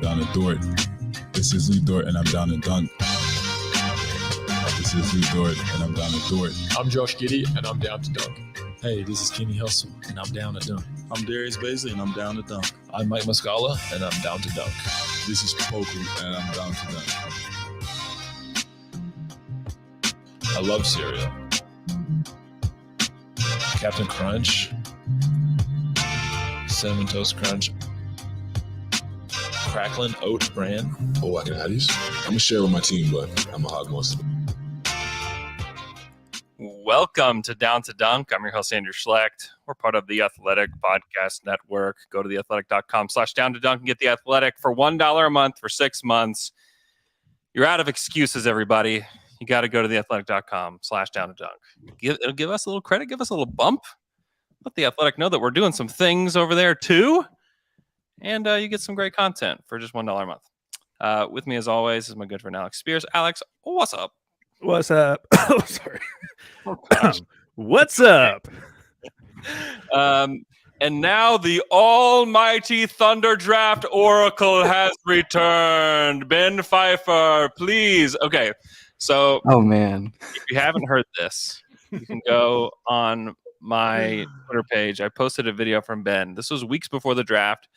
down to Dort. This is Lou Dort, and I'm down to dunk. This is Lou Dort, and I'm down to Dort. I'm Josh Giddey, and I'm down to dunk. Hey, this is Kenny Hustle, and I'm down to dunk. I'm Darius Baisley, and I'm down to dunk. I'm Mike Muscala, and I'm down to dunk. This is Poku, and I'm down to dunk. I love cereal. Captain Crunch, Cinnamon Toast Crunch, Cracklin' Oat Bran. Oh, I can have these. I'm going to share with my team, but I'm going to hog most of them. Welcome to Down to Dunk. I'm your host, Andrew Schlecht. We're part of the Athletic Podcast Network. Go to theathletic.com/down to dunk and get The Athletic for $1 a month for 6 months. You're out of excuses, everybody. You got to go to theathletic.com/down to dunk. It'll give us a little credit, give us a little bump. Let The Athletic know that we're doing some things over there too. And you get some great content for just $1 a month. With me, as always, is my good friend Alex Spears. Alex, what's up? What's up? Oh, sorry. What's up? And now the almighty Thunder Draft Oracle has returned. Ben Pfeifer, please. Okay, so man, if you haven't heard this, you can go on my Twitter page. I posted a video from Ben. This was weeks before the draft.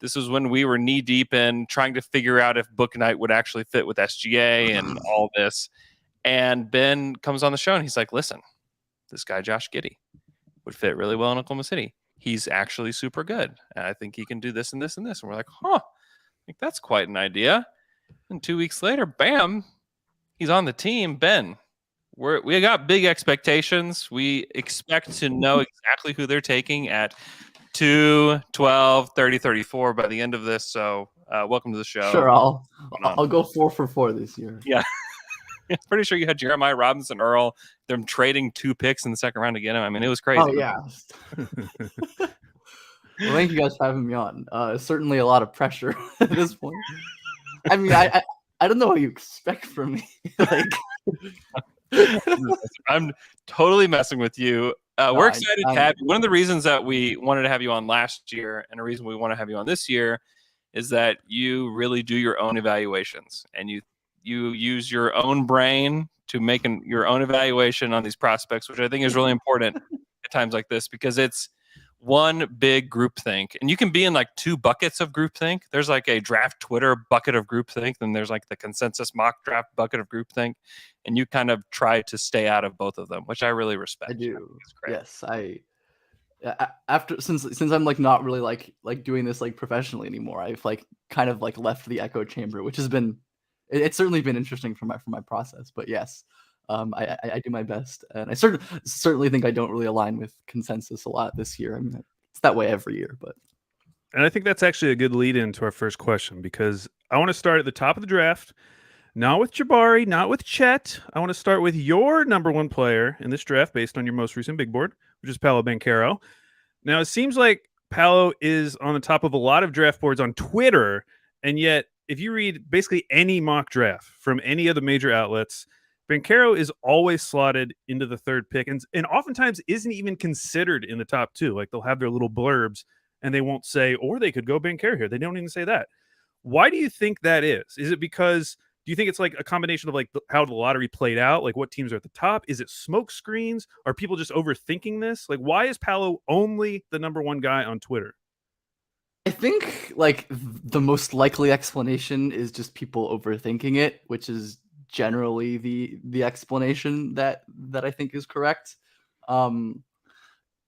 This was when we were knee deep in trying to figure out if Book Night would actually fit with SGA and all this. And Ben comes on the show and he's like, listen, this guy, Josh Giddey, would fit really well in Oklahoma City. He's actually super good. And I think he can do this and this and this. And we're like, I think that's quite an idea. And 2 weeks later, bam, he's on the team. Ben, we got big expectations. We expect to know exactly who they're taking at 2, 12, 30, 34 by the end of this. So welcome to the show. Sure, I'll go 4 for 4 this year. Yeah. Pretty sure you had Jeremiah Robinson Earl, them trading 2 picks in the second round to get him. I mean, it was crazy. Oh, yeah. Well, thank you guys for having me on. Certainly a lot of pressure at this point. I mean, I don't know what you expect from me. I'm totally messing with you. We're excited to have you. One of the reasons that we wanted to have you on last year and a reason we want to have you on this year is that you really do your own evaluations and you use your own brain to make your own evaluation on these prospects, which I think is really important at times like this because it's one big groupthink. And you can be in like 2 buckets of groupthink. There's like a draft Twitter bucket of groupthink, then there's like the consensus mock draft bucket of groupthink. And you kind of try to stay out of both of them, which I really respect. I do. Yes, since I'm like not really like doing this like professionally anymore. I've like kind of like left the echo chamber, which has been it's certainly been interesting for my process. But yes, I do my best, and I certainly think I don't really align with consensus a lot this year. I mean, it's that way every year, but. And I think that's actually a good lead into our first question because I want to start at the top of the draft. Not with Jabari, not with Chet. I want to start with your number 1 player in this draft based on your most recent big board, which is Paolo Banchero. Now, it seems like Paolo is on the top of a lot of draft boards on Twitter, and yet if you read basically any mock draft from any of the major outlets, Banchero is always slotted into the 3rd pick and oftentimes isn't even considered in the top 2. Like they'll have their little blurbs and they won't say, or they could go Banchero here. They don't even say that. Why do you think that is? Is it because do you think it's like a combination of like how the lottery played out? Like what teams are at the top? Is it smoke screens? Are people just overthinking this? Like why is Paolo only the number 1 guy on Twitter? I think like the most likely explanation is just people overthinking it, which is generally the explanation that I think is correct.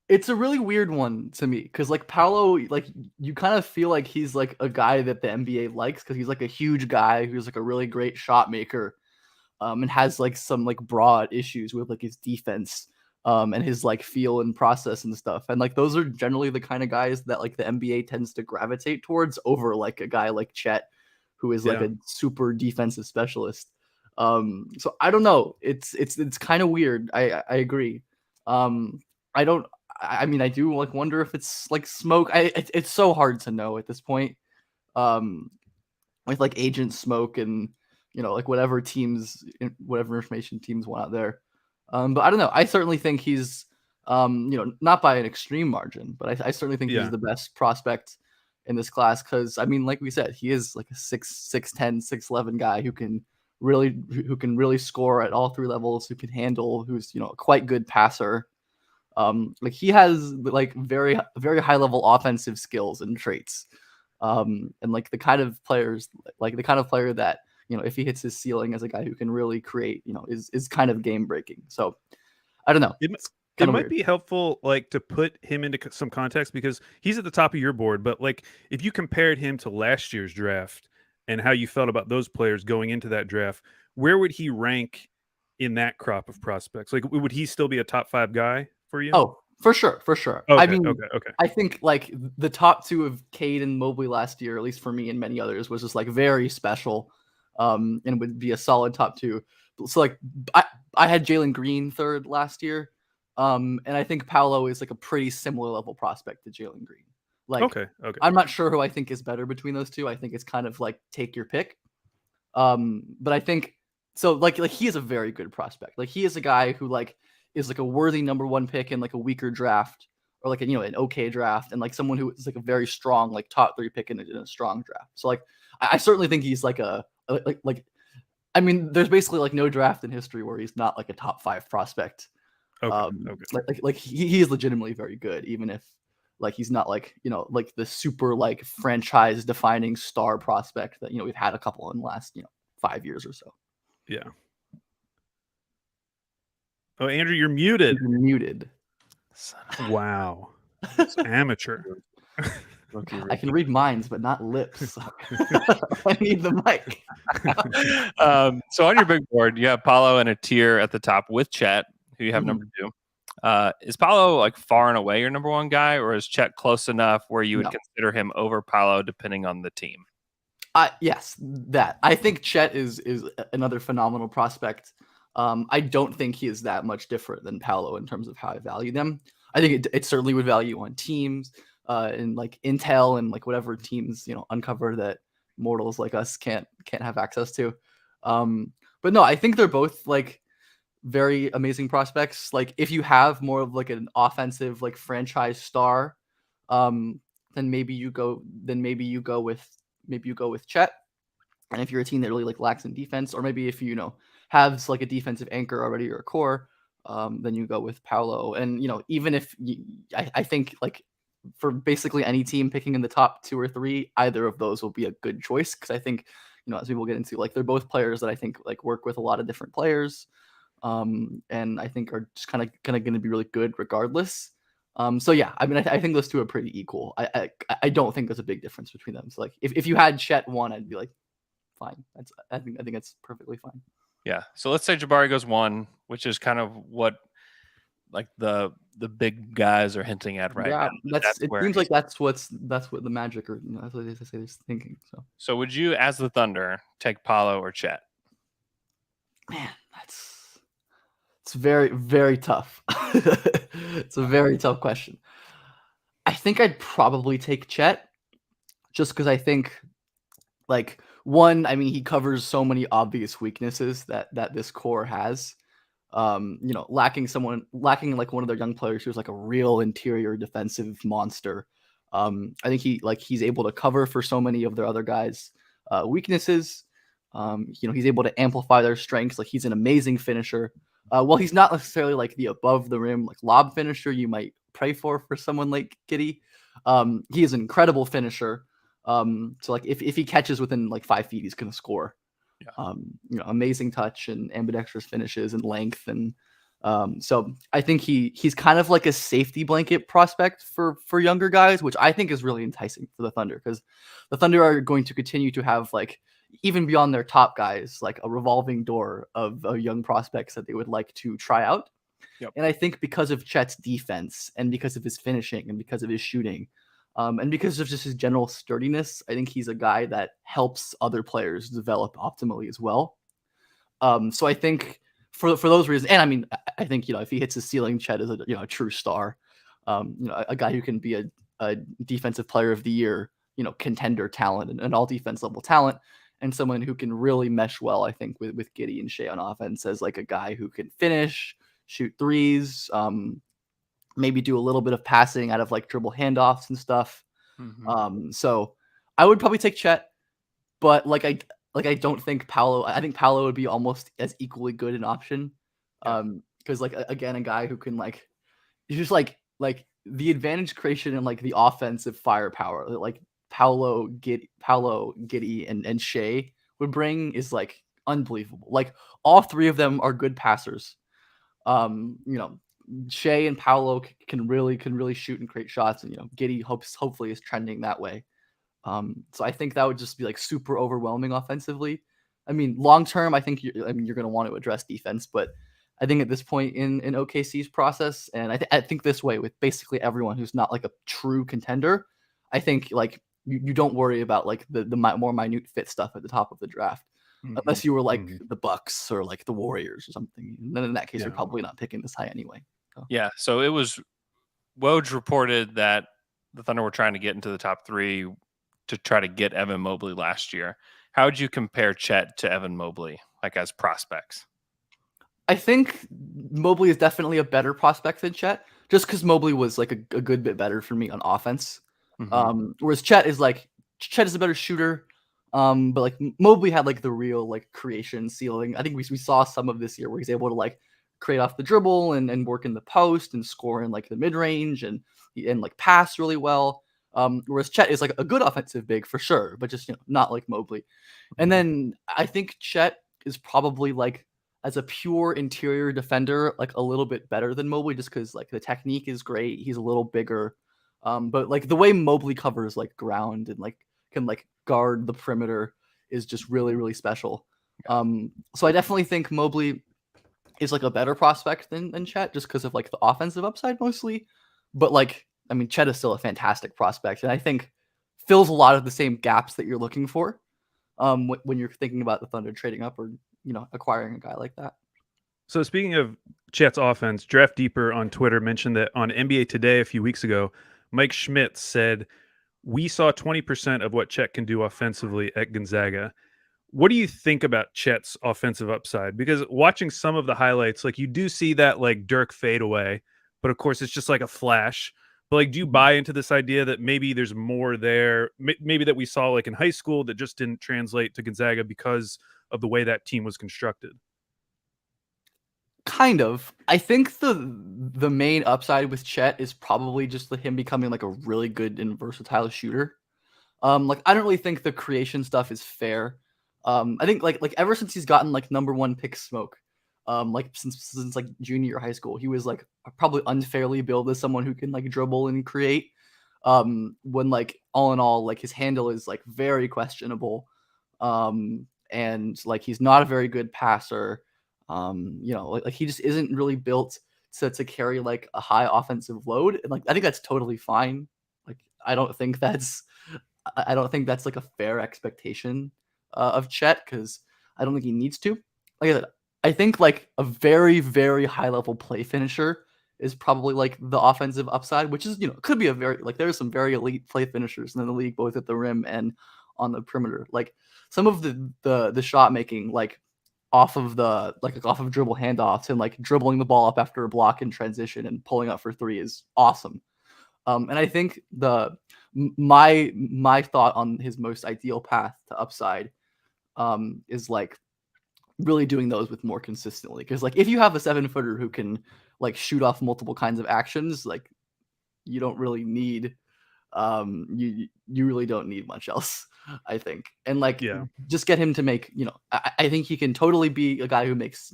It's a really weird one to me because like Paolo, like you kind of feel like he's like a guy that the NBA likes because he's like a huge guy who's like a really great shot maker, and has like some like broad issues with like his defense. And his like feel and process and stuff. And like those are generally the kind of guys that like the NBA tends to gravitate towards over like a guy like Chet, who is like a super defensive specialist. So I don't know. It's kind of weird. I agree. I mean, I do like wonder if it's like smoke. It's so hard to know at this point. With like agent smoke and like whatever information teams want out there. But I don't know. I certainly think he's, not by an extreme margin, but I certainly think he's the best prospect in this class because I mean, like we said, he is like a 6'10", 6'11" guy who can really score at all three levels, who can handle, who's a quite good passer. Like he has like very very high level offensive skills and traits. And like the kind of player that if he hits his ceiling as a guy who can really create, is kind of game breaking. So I don't know. It might be helpful, like, to put him into some context because he's at the top of your board. But like, if you compared him to last year's draft and how you felt about those players going into that draft, where would he rank in that crop of prospects? Like, would he still be a top 5 guy for you? Oh, for sure. Okay, I mean, okay. I think like the top 2 of Cade and Mobley last year, at least for me and many others, was just like very special, and would be a solid top 2. So like, I had Jalen Green 3rd last year. And I think Paolo is like a pretty similar level prospect to Jalen Green. Like, Okay. I'm not sure who I think is better between those two. I think it's kind of like take your pick. But I think so. Like he is a very good prospect. Like he is a guy who like is like a worthy number 1 pick in like a weaker draft or like an okay draft, and like someone who is like a very strong like top 3 pick in a strong draft. So like I certainly think he's like like I mean, there's basically like no draft in history where he's not like a top 5 prospect. Okay. Like he is legitimately very good, even if like he's not like like the super like franchise defining star prospect that we've had a couple in the last 5 years or so. Yeah. Oh, Andrew, you're muted. You're muted. Wow. It's amateur. I can read minds, but not lips. I need the mic. So on your big board, you have Paolo in a tier at the top with Chet, who you have number 2. Is Paolo like far and away your number 1 guy, or is Chet close enough where you would consider him over Paolo depending on the team? Yes, that. I think Chet is another phenomenal prospect. I don't think he is that much different than Paolo in terms of how I value them. I think it certainly would value on teams, and like intel and like whatever teams uncover that mortals like us can't have access to. But no, I think they're both like very amazing prospects. Like if you have more of like an offensive like franchise star, then maybe you go with Chet. And if you're a team that really like lacks in defense, or maybe if you have like a defensive anchor already or a core, then you go with Paolo. And even if I think like for basically any team picking in the top 2 or 3, either of those will be a good choice, because I think as we will get into, like they're both players that I think like work with a lot of different players. And I think are just kind of going to be really good regardless. So yeah, I mean, I think those two are pretty equal. I don't think there's a big difference between them. So like, if you had Chet 1, I'd be like, fine. I think that's perfectly fine. Yeah. So let's say Jabari goes 1, which is kind of what like the big guys are hinting at right now. It seems like that's what the Magic or that's what they say they're thinking. So would you, as the Thunder, take Paolo or Chet? Man, it's very, very tough. It's a very tough question. I think I'd probably take Chet just because I think, like, one, I mean, he covers so many obvious weaknesses that this core has. Lacking like one of their young players who's like a real interior defensive monster. I think he's able to cover for so many of their other guys' weaknesses. He's able to amplify their strengths. Like he's an amazing finisher. While he's not necessarily like the above the rim like lob finisher you might pray for someone like Giddey, he is an incredible finisher. So like if he catches within like 5 feet, he's gonna score. Yeah. Amazing touch and ambidextrous finishes and length, and so I think he's kind of like a safety blanket prospect for younger guys, which I think is really enticing for the Thunder, because the Thunder are going to continue to have like, even beyond their top guys, like a revolving door of young prospects that they would like to try out. Yep. And I think because of Chet's defense and because of his finishing and because of his shooting, and because of just his general sturdiness, I think he's a guy that helps other players develop optimally as well. So I think for those reasons, and I mean, I think, if he hits his ceiling, Chet is a true star, a guy who can be a defensive player of the year, contender talent and all defense level talent. And someone who can really mesh well, I think, with Giddey and Shea on offense, as like a guy who can finish, shoot threes, maybe do a little bit of passing out of like dribble handoffs and stuff. So I would probably take Chet, but I don't think Paolo. I think Paolo would be almost as equally good an option. Because again, a guy who can he's just like the advantage creation and like the offensive firepower that like Paolo, Giddey, and Shea would bring is like unbelievable. Like all three of them are good passers. Shea and Paolo can really shoot and create shots, and Giddey hopefully is trending that way. So I think that would just be like super overwhelming offensively. I mean, long term, I think you're going to want to address defense, but I think at this point in OKC's process, and I think this way with basically everyone who's not like a true contender, I think like you don't worry about like the more minute fit stuff at the top of the draft, unless you were like the Bucks or like the Warriors or something. And then in that case, you're probably not picking this high anyway. So. Yeah. So it was Woj reported that the Thunder were trying to get into the top 3 to try to get Evan Mobley last year. How would you compare Chet to Evan Mobley, like as prospects? I think Mobley is definitely a better prospect than Chet, just because Mobley was like a good bit better for me on offense. Whereas Chet is a better shooter. But like Mobley had like the real like creation ceiling. I think we saw some of this year where he's able to like create off the dribble and work in the post and score in like the mid range and like pass really well. Whereas Chet is like a good offensive big for sure, but just not like Mobley. And then I think Chet is probably like as a pure interior defender, like a little bit better than Mobley, just because like the technique is great. He's a little bigger, but like the way Mobley covers like ground and like can like guard the perimeter is just really, really special. So I definitely think Mobley is like a better prospect than Chet, just because of like the offensive upside mostly. But like, I mean, Chet is still a fantastic prospect, and I think fills a lot of the same gaps that you're looking for when you're thinking about the Thunder trading up or acquiring a guy like that. So speaking of Chet's offense, Draft Deeper on Twitter mentioned that on NBA Today a few weeks ago, Mike Schmidt said, "We saw 20% of what Chet can do offensively at Gonzaga." What do you think about Chet's offensive upside? Because watching some of the highlights, like you do see that like Dirk fadeaway, but of course it's just like a flash. But like, do you buy into this idea that maybe there's more there? Maybe that we saw like in high school that just didn't translate to Gonzaga because of the way that team was constructed? Kind of. I think the main upside with Chet is probably just him becoming like a really good and versatile shooter. Like I don't really think the creation stuff is fair. I think like ever since he's gotten like number 1 pick smoke, like since like junior high school, he was like probably unfairly billed as someone who can like dribble and create. When like all in all, like his handle is like very questionable. And like he's not a very good passer. Like he just isn't really built to carry like a high offensive load. And like I think that's totally fine. Like I don't think that's like a fair expectation of Chet, because I don't think he needs to. Like I said, I think like a very, very high level play finisher is probably like the offensive upside, which is could be a very like there's some very elite play finishers in the league, both at the rim and on the perimeter. Like some of the shot making, like off of dribble handoffs and like dribbling the ball up after a block in transition and pulling up for 3 is awesome. And I think my thought on his most ideal path to upside is like really doing those with more consistently. Because like if you have a 7-footer who can like shoot off multiple kinds of actions, like you don't really need you really don't need much else, I think. And like just get him to make I think he can totally be a guy who makes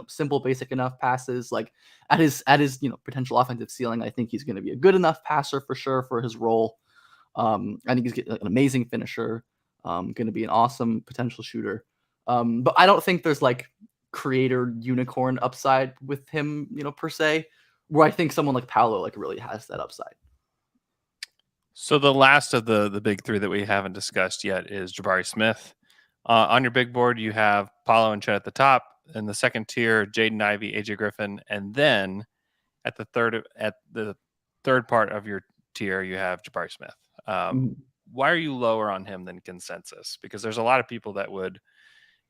simple basic enough passes. Like at his potential offensive ceiling, I think he's going to be a good enough passer for sure for his role. I think he's an amazing finisher, going to be an awesome potential shooter. But I don't think there's like creator unicorn upside with him, per se, where I think someone like Paolo like really has that upside. So the last of the big 3 that we haven't discussed yet is Jabari Smith. On your big board, you have Paolo and Chet at the top. In the second tier, Jaden Ivey, AJ Griffin, and then at the third part of your tier, you have Jabari Smith. Why are you lower on him than consensus? Because there's a lot of people that would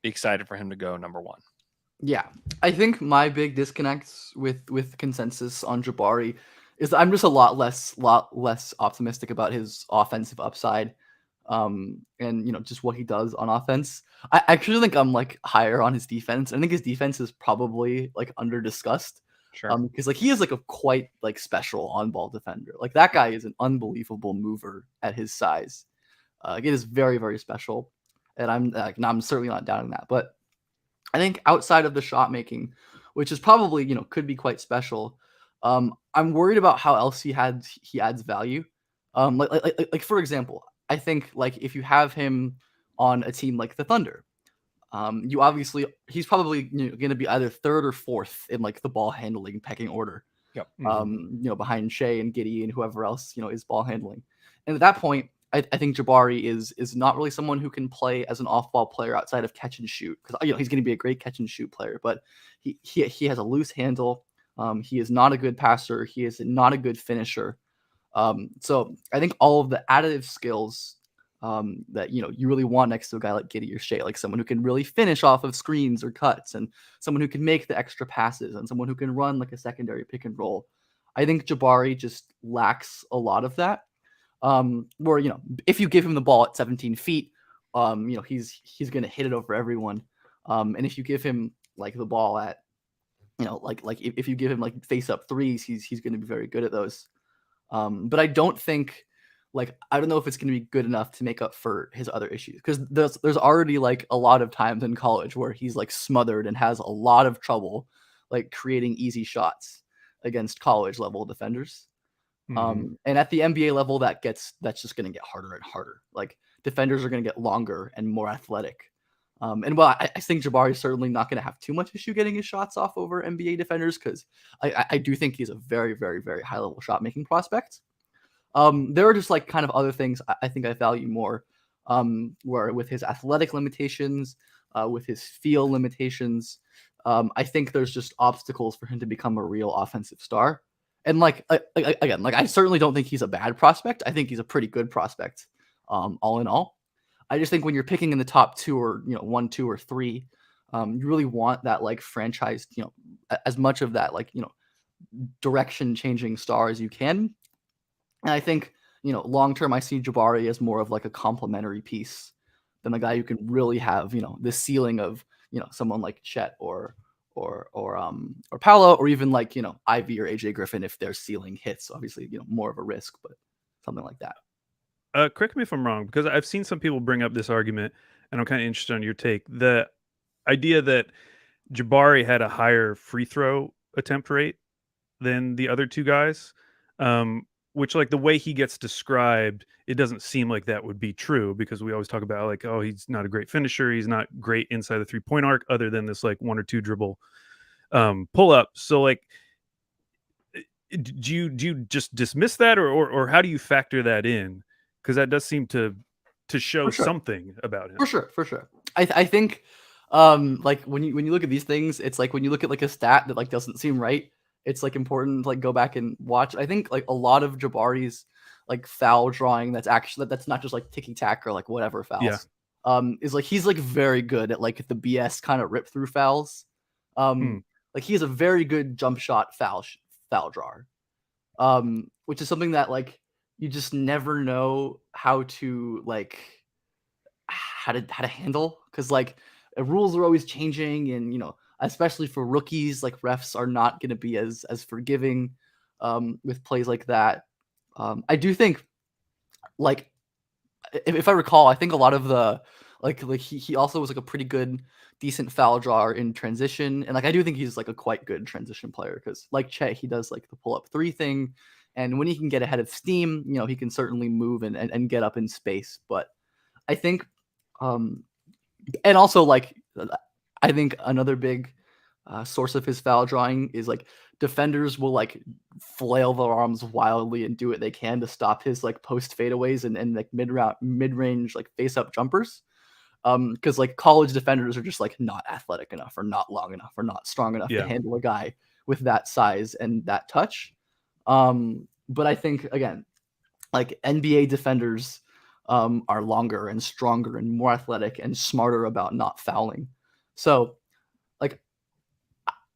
be excited for him to go number 1. Yeah, I think my big disconnects with consensus on Jabari is I'm just a lot less optimistic about his offensive upside, and just what he does on offense. I actually think I'm like higher on his defense. I think his defense is probably like under discussed. Sure. Because like he is like a quite like special on ball defender. Like that guy is an unbelievable mover at his size. It is very, very special, and I'm certainly not doubting that. But I think outside of the shot making, which is probably could be quite special, I'm worried about how else he adds value. Like for example, I think like if you have him on a team like the Thunder, he's probably going to be either third or fourth in like the ball handling pecking order. Yep. Behind Shea and Giddey and whoever else is ball handling. And at that point, I think Jabari is not really someone who can play as an off-ball player outside of catch and shoot, because he's going to be a great catch and shoot player, but he has a loose handle. He is not a good passer. He is not a good finisher. So I think all of the additive skills that you really want next to a guy like Giddey or Shea, like someone who can really finish off of screens or cuts, and someone who can make the extra passes, and someone who can run like a secondary pick and roll. I think Jabari just lacks a lot of that. Where if you give him the ball at 17 feet, he's gonna hit it over everyone. And if you give him like the ball at if you give him like face up threes, he's gonna be very good at those. But I don't think I don't know if it's gonna be good enough to make up for his other issues, because there's already like a lot of times in college where he's like smothered and has a lot of trouble like creating easy shots against college level defenders. And at the NBA level, that's just going to get harder and harder. Like defenders are going to get longer and more athletic. And while I think Jabari is certainly not going to have too much issue getting his shots off over NBA defenders, because I do think he's a very, very, very high level shot making prospect. There are just like kind of other things I think I value more, where with his athletic limitations, with his feel limitations, I think there's just obstacles for him to become a real offensive star. And again, I certainly don't think he's a bad prospect. I think he's a pretty good prospect, all in all. I just think when you're picking in the top 2 or 1, 2, or 3, you really want that like franchise, as much of that direction changing star as you can. And I think long term, I see Jabari as more of like a complementary piece than a guy who can really have the ceiling of someone like Chet or Paolo, or even like Ivy or AJ Griffin if their ceiling hits. Obviously, more of a risk, but something like that. Correct me if I'm wrong, because I've seen some people bring up this argument, and I'm kind of interested on your take. The idea that Jabari had a higher free throw attempt rate than the other two guys, which like the way he gets described, it doesn't seem like that would be true, because we always talk about like, oh, he's not a great finisher. He's not great inside the 3-point arc other than this like 1 or 2 dribble pull up. So like, do you just dismiss that, or how do you factor that in? Because that does seem to show something about him. For sure. I think like when you look at these things, it's like when you look at like a stat that like doesn't seem right, it's like important to like go back and watch. I think like a lot of Jabari's like foul drawing that's not just like ticky tack or like whatever fouls. Is like he's like very good at like the BS kind of rip through fouls. Like he is a very good jump shot foul drawer. Which is something that like you just never know how to handle, because like rules are always changing, and especially for rookies, like refs are not going to be as forgiving with plays like that. I do think, like, if I recall, I think a lot of the he also was like a pretty good, decent foul drawer in transition, and like I do think he's like a quite good transition player, because like Chet, he does like the pull up 3 thing, and when he can get ahead of steam, he can certainly move and get up in space. But I think, and also like I think another big source of his foul drawing is like defenders will like flail their arms wildly and do what they can to stop his like post fadeaways and like mid-range like face up jumpers. Because like college defenders are just like not athletic enough, or not long enough, or not strong enough to handle a guy with that size and that touch. But I think again, like NBA defenders are longer and stronger and more athletic and smarter about not fouling. So like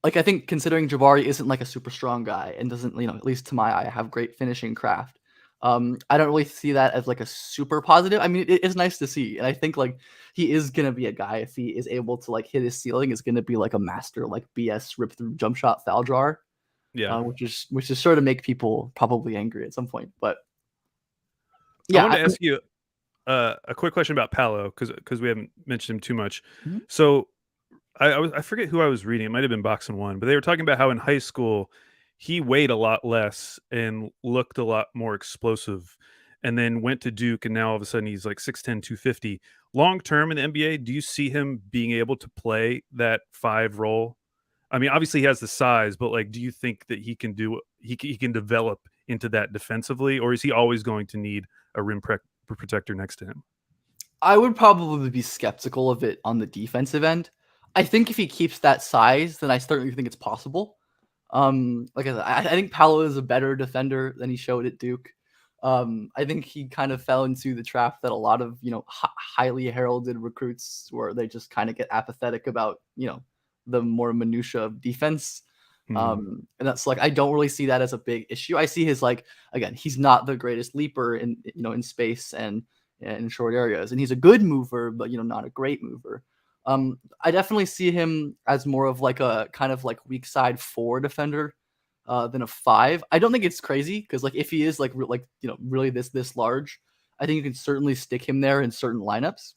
like I think considering Jabari isn't like a super strong guy and doesn't, at least to my eye, have great finishing craft. I don't really see that as like a super positive. I mean, it is nice to see, and I think like he is gonna be a guy if he is able to like hit his ceiling, is gonna be like a master like BS rip through jump shot foul drawer. Yeah. Which is sure to make people probably angry at some point. But I wanted to ask you a quick question about Paolo because we haven't mentioned him too much. Mhm. So I forget who I was reading. It might have been Box and One, but they were talking about how in high school he weighed a lot less and looked a lot more explosive, and then went to Duke, and now all of a sudden he's like 6'10", 250. Long term in the NBA, do you see him being able to play that 5 role? I mean, obviously he has the size, but like, do you think that he can develop into that defensively, or is he always going to need a rim protector next to him? I would probably be skeptical of it on the defensive end. I think if he keeps that size, then I certainly think it's possible. Like I said, I think Paolo is a better defender than he showed at Duke. I think he kind of fell into the trap that a lot of, highly heralded recruits, where they just kind of get apathetic about, the more minutia of defense. And that's like, I don't really see that as a big issue. I see his, like, again, he's not the greatest leaper in space and in short areas, and he's a good mover, but not a great mover. I definitely see him as more of like a kind of like weak side 4 defender than a 5. I don't think it's crazy because like if he is like really this large, I think you can certainly stick him there in certain lineups.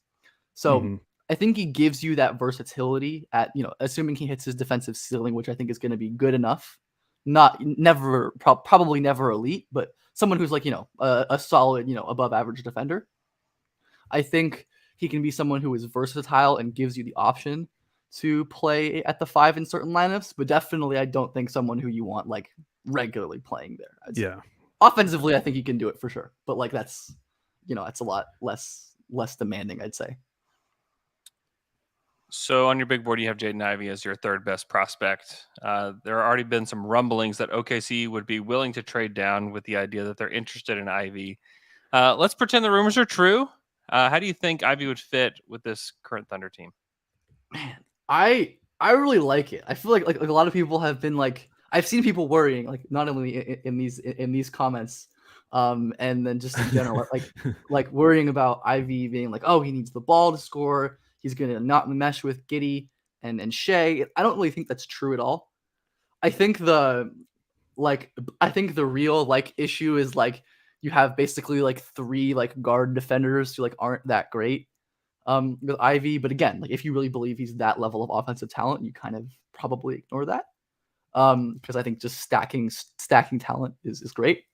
So I think he gives you that versatility at assuming he hits his defensive ceiling, which I think is going to be good enough. Probably never elite, but someone who's like a solid above average defender. I think he can be someone who is versatile and gives you the option to play at the 5 in certain lineups, but definitely I don't think someone who you want like regularly playing there. Yeah. Offensively, I think he can do it for sure, but like that's a lot less demanding, I'd say. So on your big board, you have Jaden Ivey as your 3rd best prospect. There have already been some rumblings that OKC would be willing to trade down with the idea that they're interested in Ivey. Let's pretend the rumors are true. How do you think Ivey would fit with this current Thunder team? Man, I really like it. I feel like a lot of people have been like, I've seen people worrying, like not only in these comments, and then just in general, like worrying about Ivey being like, oh, he needs the ball to score. He's gonna not mesh with Giddey and Shea. I don't really think that's true at all. I think the real like issue is like you have basically like 3 like guard defenders who like aren't that great with Ivey. But again, like if you really believe he's that level of offensive talent, you kind of probably ignore that. Because I think just stacking talent is great.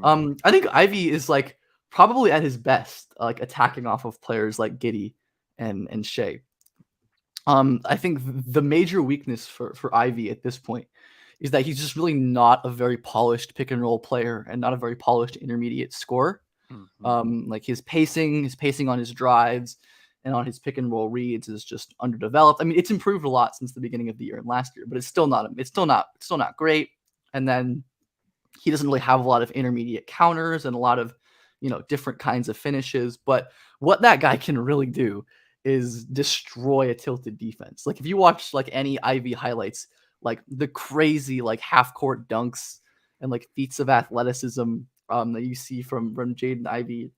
I think Ivey is like probably at his best, like attacking off of players like Giddey and Shea. I think the major weakness for Ivey at this point is that he's just really not a very polished pick and roll player and not a very polished intermediate scorer. Like his pacing on his drives and on his pick and roll reads is just underdeveloped. I mean, it's improved a lot since the beginning of the year and last year, but it's still not great. And then he doesn't really have a lot of intermediate counters and a lot of, different kinds of finishes. But what that guy can really do is destroy a tilted defense. Like if you watch like any Ivey highlights, like the crazy like half court dunks and like feats of athleticism that you see from Jaden Ivey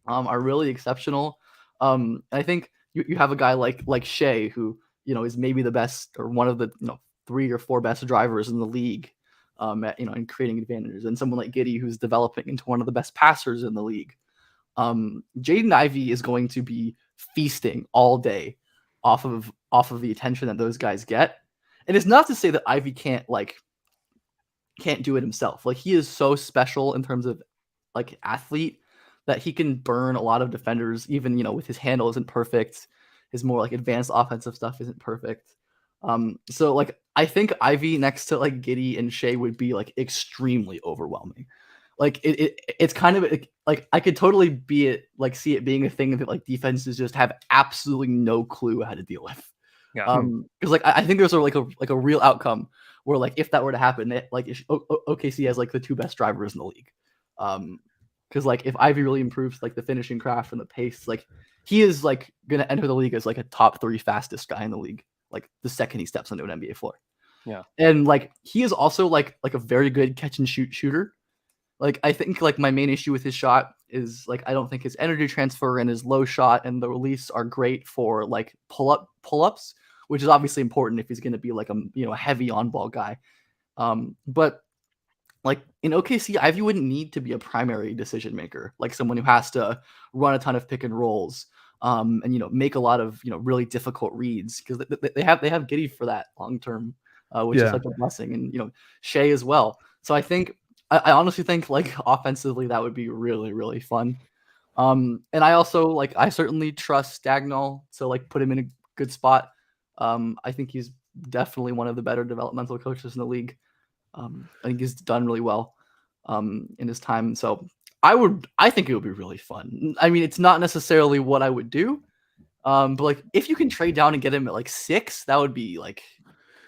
are really exceptional. I think you have a guy like Shea who is maybe the best or one of the 3 or 4 best drivers in the league in creating advantages, and someone like Giddey who's developing into one of the best passers in the league. Jaden Ivey is going to be feasting all day off of the attention that those guys get. And it's not to say that Ivey can't do it himself. Like he is so special in terms of like athlete that he can burn a lot of defenders, even with his handle isn't perfect. His more like advanced offensive stuff isn't perfect. So like I think Ivey next to like Giddey and Shea would be like extremely overwhelming. Like it's kind of like I could totally see it being a thing that like defenses just have absolutely no clue how to deal with. Yeah. Because like I think there's like a real outcome where like if that were to happen, OKC has like the 2 best drivers in the league. Because like if Ivey really improves like the finishing craft and the pace, like he is like gonna enter the league as like a top 3 fastest guy in the league, like the second he steps onto an NBA floor. Yeah. And like he is also like a very good catch and shoot shooter. Like I think like my main issue with his shot is like I don't think his energy transfer and his low shot and the release are great for like pull-ups, which is obviously important if he's going to be like a heavy on-ball guy. But like in OKC, Ivy wouldn't need to be a primary decision maker, like someone who has to run a ton of pick and rolls, and make a lot of really difficult reads, because they have Giddey for that long term, which is like a blessing, and Shea as well. So I honestly think like offensively that would be really really fun. And I also I certainly trust Dagnall to like put him in a good spot. I think he's definitely one of the better developmental coaches in the league. I think he's done really well in his time. So I think it would be really fun. I mean, it's not necessarily what I would do. But like if you can trade down and get him at like 6, that would be like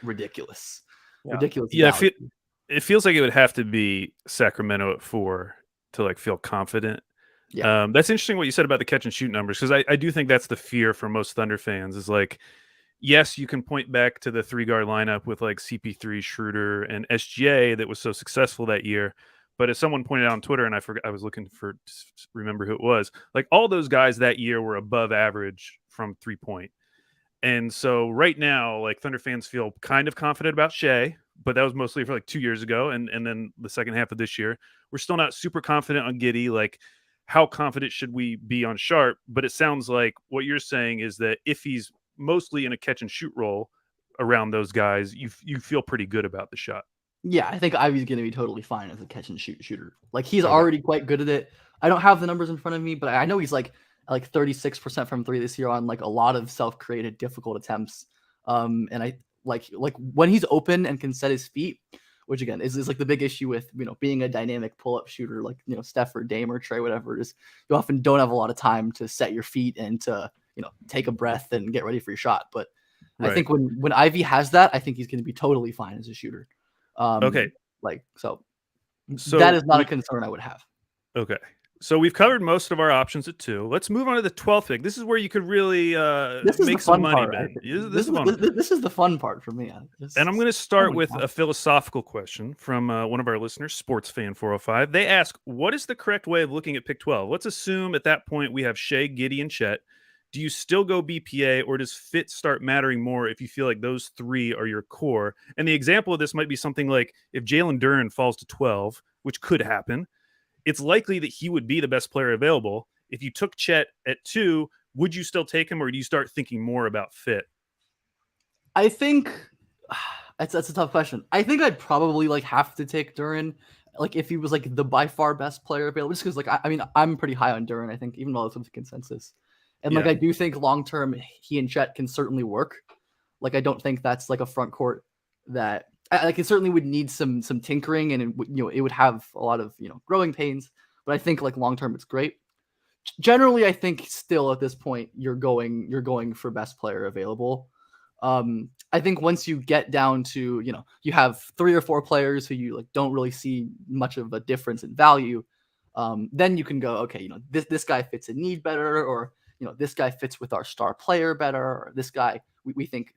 ridiculous. Yeah. Ridiculous. Yeah, it feels like it would have to be Sacramento at 4 to like feel confident. Yeah. That's interesting what you said about the catch and shoot numbers, because I do think that's the fear for most Thunder fans is like, yes, you can point back to the 3-guard lineup with like CP3, Schroeder, and SGA that was so successful that year. But as someone pointed out on Twitter, and I forgot, I was looking to remember who it was, like all those guys that year were above average from 3-point. And so right now, like Thunder fans feel kind of confident about Shea, but that was mostly for like 2 years ago. And then the second half of this year, we're still not super confident on Giddey. Like, how confident should we be on Sharp? But it sounds like what you're saying is that if he's mostly in a catch and shoot role around those guys, you feel pretty good about the shot. Yeah, I think Ivy's going to be totally fine as a catch and shoot shooter. Like he's already quite good at it. I don't have the numbers in front of me, but I know he's like 36% from 3 this year on like a lot of self-created difficult attempts. And I like when he's open and can set his feet, which again is like the big issue with being a dynamic pull-up shooter like Steph or Dame or Trey, whatever it is. You often don't have a lot of time to set your feet and to take a breath and get ready for your shot. But I think when Ivy has that, I think he's going to be totally fine as a shooter. Okay. So So that is not a concern I would have. Okay. So we've covered most of our options at 2. Let's move on to the 12th pick. This is where you could really make some money, Ben. This is the fun part for me. And I'm going to start with a philosophical question from one of our listeners, Sports Fan 405. They ask, what is the correct way of looking at pick 12? Let's assume at that point we have Shea, Giddey, and Chet. Do you still go BPA, or does fit start mattering more if you feel like those 3 are your core? And the example of this might be something like if Jalen Duren falls to 12, which could happen, it's likely that he would be the best player available. If you took Chet at 2, would you still take him, or do you start thinking more about fit? I think that's a tough question. I think I'd probably have to take Duren, like if he was like the by far best player available, just because I mean I'm pretty high on Duren. I think even though it's a consensus. And I do think long term he and Chet can certainly work. Like I don't think that's like a front court that it certainly would need some tinkering, and it would have a lot of growing pains. But I think like long term it's great. Generally, I think still at this point you're going for best player available. I think once you get down to you have 3 or 4 players who you don't really see much of a difference in value, then you can go okay this guy fits a need better, or this guy fits with our star player better, or this guy we think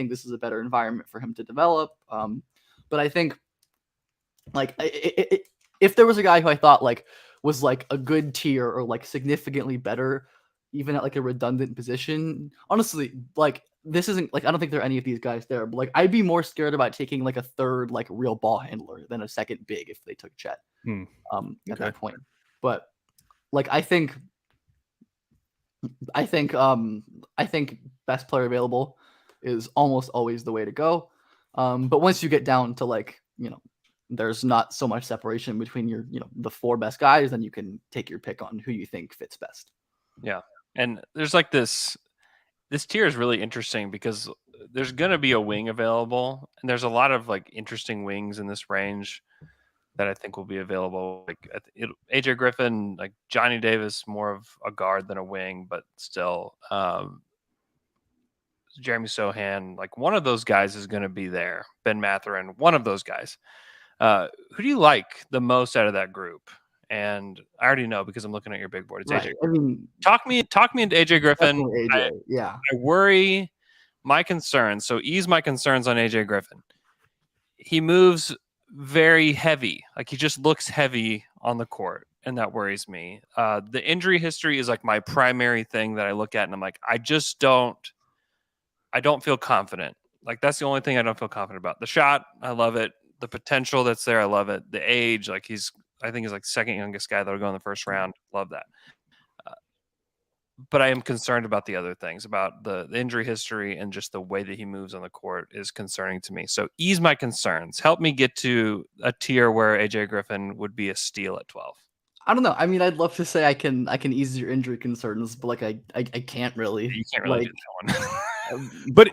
this is a better environment for him to develop. But I think if there was a guy who I thought was a good tier or significantly better, even at a redundant position, honestly, this isn't I don't think there are any of these guys there, but I'd be more scared about taking a third real ball handler than a second big if they took Chet at that point. But I think best player available is almost always the way to go. But once you get down to there's not so much separation between your the 4 best guys, then you can take your pick on who you think fits best. Yeah. And there's this tier is really interesting because there's going to be a wing available, and there's a lot of interesting wings in this range that I think will be available. AJ Griffin, Johnny Davis, more of a guard than a wing, but still Jeremy Sohan, one of those guys is going to be there. Ben Mathurin, one of those guys. Who do you like the most out of that group? And I already know because I'm looking at your big board. It's AJ. I mean, talk me into AJ Griffin. AJ, I worry my concerns. So ease my concerns on AJ Griffin. he moves very heavy. Like he just looks heavy on the court, and that worries me. The injury history is like my primary thing that I look at, and I'm like, I don't feel confident. Like that's the only thing I don't feel confident about. The shot, I love it. The potential that's there, I love it. The age, like I think he's like second youngest guy that'll go in the first round. Love that. But I am concerned about the other things, about the injury history and just the way that he moves on the court is concerning to me. So ease my concerns. Help me get to a tier where AJ Griffin would be a steal at 12. I don't know. I mean, I'd love to say I can ease your injury concerns, but like I can't really. You can't really do that one. But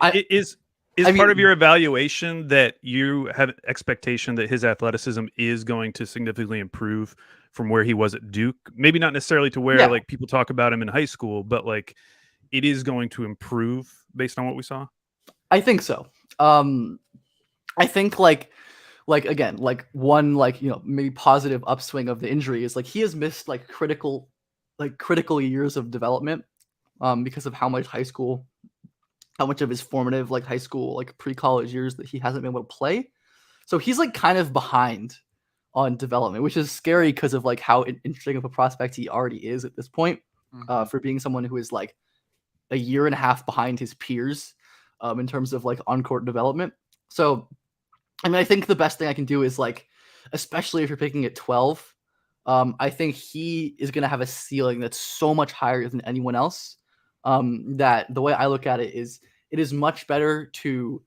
is part of your evaluation that you have expectation that his athleticism is going to significantly improve from where he was at Duke? Maybe not necessarily to where like people talk about him in high school, but like it is going to improve based on what we saw. I think so. I think like again, like one like maybe positive upswing of the injury is like he has missed like critical years of development because of how much of his formative like high school like pre-college years that he hasn't been able to play. So he's like kind of behind on development, which is scary because of like how interesting of a prospect he already is at this point, for being someone who is like a year and a half behind his peers in terms of like on-court development. So, I mean, I think the best thing I can do is like, especially if you're picking at 12, I think he is going to have a ceiling that's so much higher than anyone else. That the way I look at it is much better to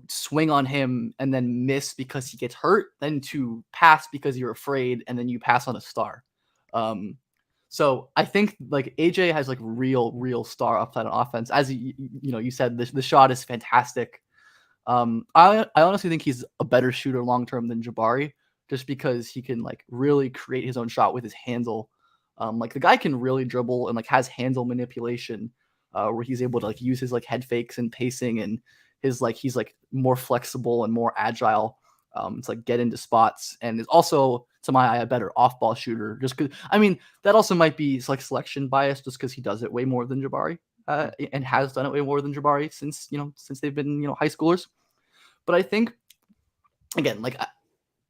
swing on him and then miss because he gets hurt than to pass because you're afraid and then you pass on a star. So I think like AJ has like real star upside on offense. As you said, the shot is fantastic. I honestly think he's a better shooter long-term than Jabari, just because he can like really create his own shot with his handle. Like the guy can really dribble and like has handle manipulation, where he's able to like use his like head fakes and pacing, and he's like more flexible and more agile. It's like get into spots, and is also to my eye a better off-ball shooter. Just because I mean that also might be like selection bias, just because he does it way more than Jabari, and has done it way more than Jabari since they've been high schoolers. But I think again, like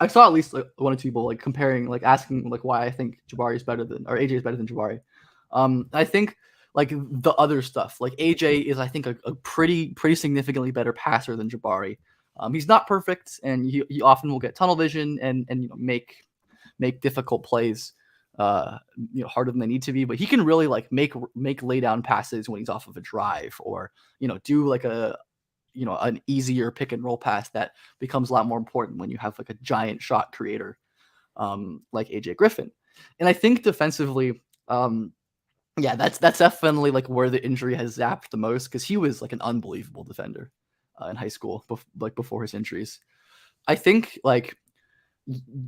I saw at least like one or two people like comparing, like asking like why I think Jabari is better than, or AJ is better than Jabari. I think like the other stuff, like AJ is I think a pretty significantly better passer than Jabari. He's not perfect, and he often will get tunnel vision and make difficult plays harder than they need to be. But he can really like make lay down passes when he's off of a drive, or do like an easier pick and roll pass that becomes a lot more important when you have like a giant shot creator like AJ Griffin. And I think defensively, that's definitely like where the injury has zapped the most, because he was like an unbelievable defender in high school, before his injuries. I think like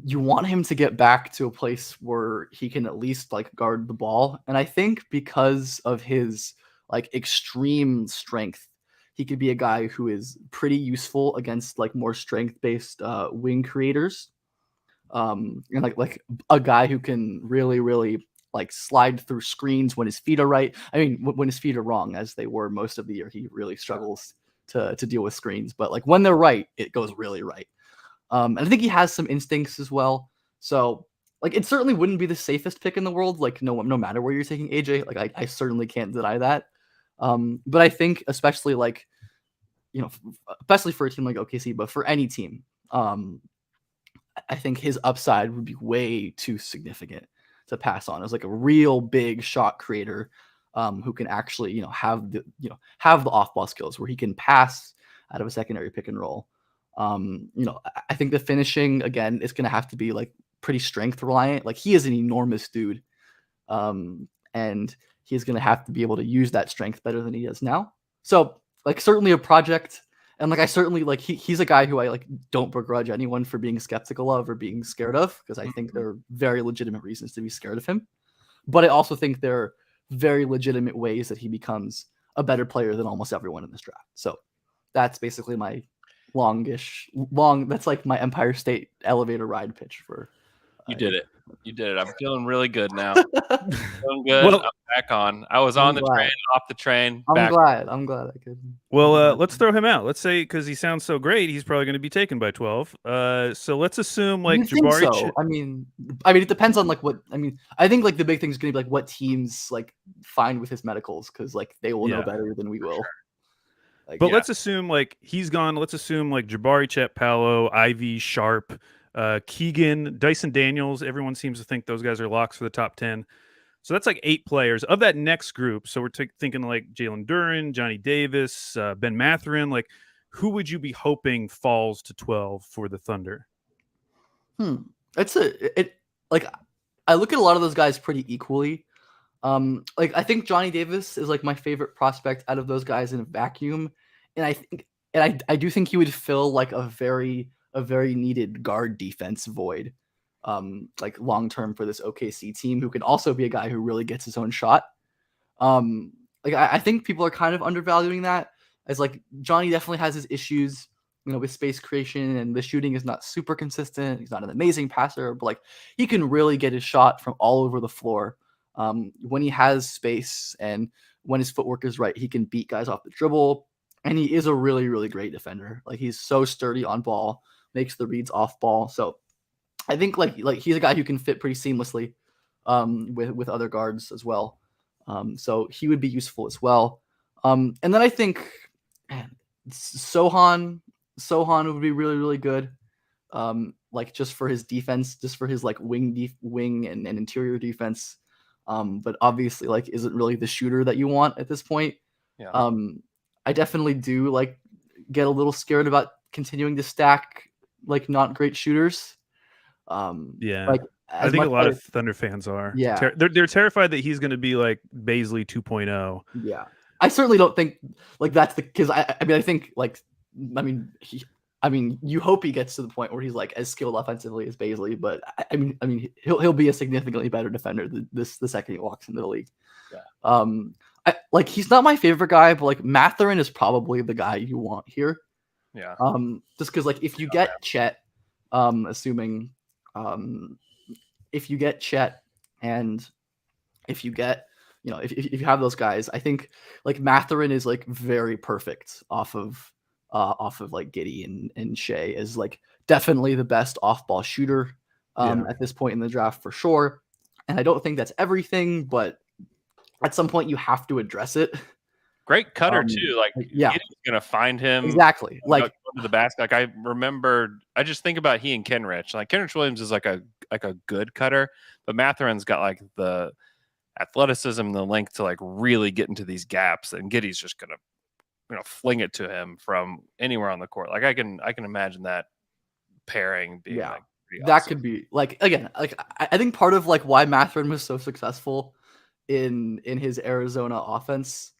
you want him to get back to a place where he can at least like guard the ball. And I think because of his like extreme strength, he could be a guy who is pretty useful against like more strength-based wing creators, and like a guy who can really like slide through screens when his feet are right. I mean, when his feet are wrong, as they were most of the year, he really struggles to deal with screens. But like when they're right, it goes really right. And I think he has some instincts as well. So like it certainly wouldn't be the safest pick in the world. Like no matter where you're taking AJ, like I certainly can't deny that. But I think especially like, especially for a team like OKC, but for any team, I think his upside would be way too significant to pass on as like a real big shot creator, who can actually, have the off-ball skills where he can pass out of a secondary pick and roll. I think the finishing again is going to have to be like pretty strength reliant. Like he is an enormous dude. And he's going to have to be able to use that strength better than he does now. So like certainly a project. And like, I certainly like, he's a guy who I like don't begrudge anyone for being skeptical of or being scared of, because I think there are very legitimate reasons to be scared of him. But I also think there are very legitimate ways that he becomes a better player than almost everyone in this draft. So that's basically my that's like my Empire State elevator ride pitch for You did it. You did it. I'm feeling really good now. Feeling good. Well- I'm back on. I was I'm on the glad. train, off the train. I'm back. glad I could. Well, let's throw him out. Let's say because he sounds so great, he's probably going to be taken by 12. So let's assume like You think Jabari. so? I mean, it depends on like what. I mean, I think like the big thing is going to be like what teams like find with his medicals because like they will know Yeah. better than we will. Like, But let's assume like he's gone. Let's assume like Jabari, Chet, Paolo, Ivy, Sharp, Keegan, Dyson Daniels. Everyone seems to think those guys are locks for the top 10. So that's like 8 players of that next group. So we're thinking like Jalen Duren, Johnny Davis, Ben Mathurin. Like, who would you be hoping falls to 12 for the Thunder? Like I look at a lot of those guys pretty equally. Like I think Johnny Davis is like my favorite prospect out of those guys in a vacuum, and I do think he would fill like a very needed guard defense void, like long term for this OKC team, who can also be a guy who really gets his own shot. Like I think people are kind of undervaluing that, as like Johnny definitely has his issues, with space creation, and the shooting is not super consistent. He's not an amazing passer, but like he can really get his shot from all over the floor. When he has space and when his footwork is right, he can beat guys off the dribble, and he is a really, really great defender. Like he's so sturdy on ball, makes the reads off ball. So I think like he's a guy who can fit pretty seamlessly with other guards as well. So he would be useful as well. And then I think Sohan would be really, really good. Like just for his defense, just for his like wing and interior defense. But obviously like isn't really the shooter that you want at this point. Yeah. I definitely do like get a little scared about continuing to stack like not great shooters. Yeah. Like I think a lot of Thunder fans are. Yeah. They're terrified that he's going to be like Baisley 2.0. Yeah. I certainly don't think like that's the because I think like you hope he gets to the point where he's like as skilled offensively as Baisley, but I mean he'll be a significantly better defender the second he walks into the league. Yeah. He's not my favorite guy, but like Mathurin is probably the guy you want here. Yeah. Just because like if you get Chet, assuming if you get Chet and if you get if you have those guys, I think like Mathurin is like very perfect off of like Giddey and Shea as like definitely the best off-ball shooter at this point in the draft for sure. And I don't think that's everything, but at some point you have to address it. Great cutter too. Like yeah, Giddey's gonna find him exactly. Like to the basket. Like I remember, I just think about he and Kenrich. Like Kenrich Williams is like a good cutter, but Mathurin's got like the athleticism, the length to like really get into these gaps, and Giddey's just gonna fling it to him from anywhere on the court. Like I can imagine that pairing being like that awesome. could be like again like I think part of like why Mathurin was so successful in his Arizona offense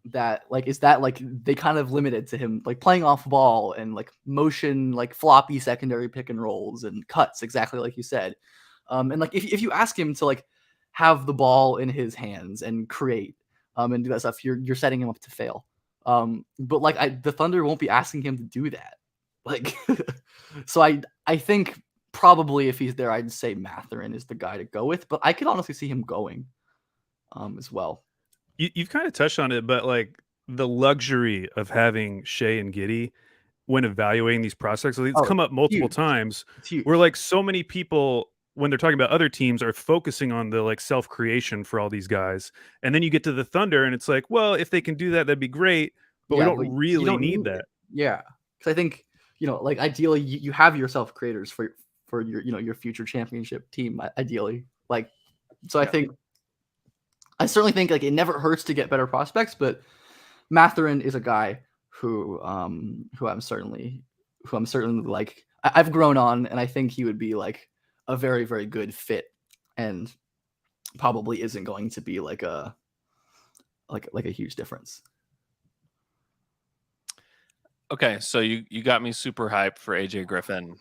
that like is that like they kind of limited to him like playing off ball and like motion like floppy secondary pick and rolls and cuts exactly like you said, and like if you ask him to like have the ball in his hands and create and do that stuff, you're setting him up to fail. But like the Thunder won't be asking him to do that. Like so I think probably if he's there, I'd say Mathurin is the guy to go with, but I could honestly see him going as well. You've kind of touched on it, but like the luxury of having Shea and Giddey when evaluating these prospects, it's come up multiple times where like so many people when they're talking about other teams are focusing on the like self-creation for all these guys. And then you get to the Thunder and it's like, well, if they can do that, that'd be great, but we don't really need that. Yeah. Cause I think, like ideally you have your self-creators for your, your future championship team, ideally. Like, so I certainly think like it never hurts to get better prospects, but Mathurin is a guy who I'm certainly like, I've grown on, and I think he would be like a very, very good fit, and probably isn't going to be like a huge difference. Okay, so you got me super hyped for AJ Griffin.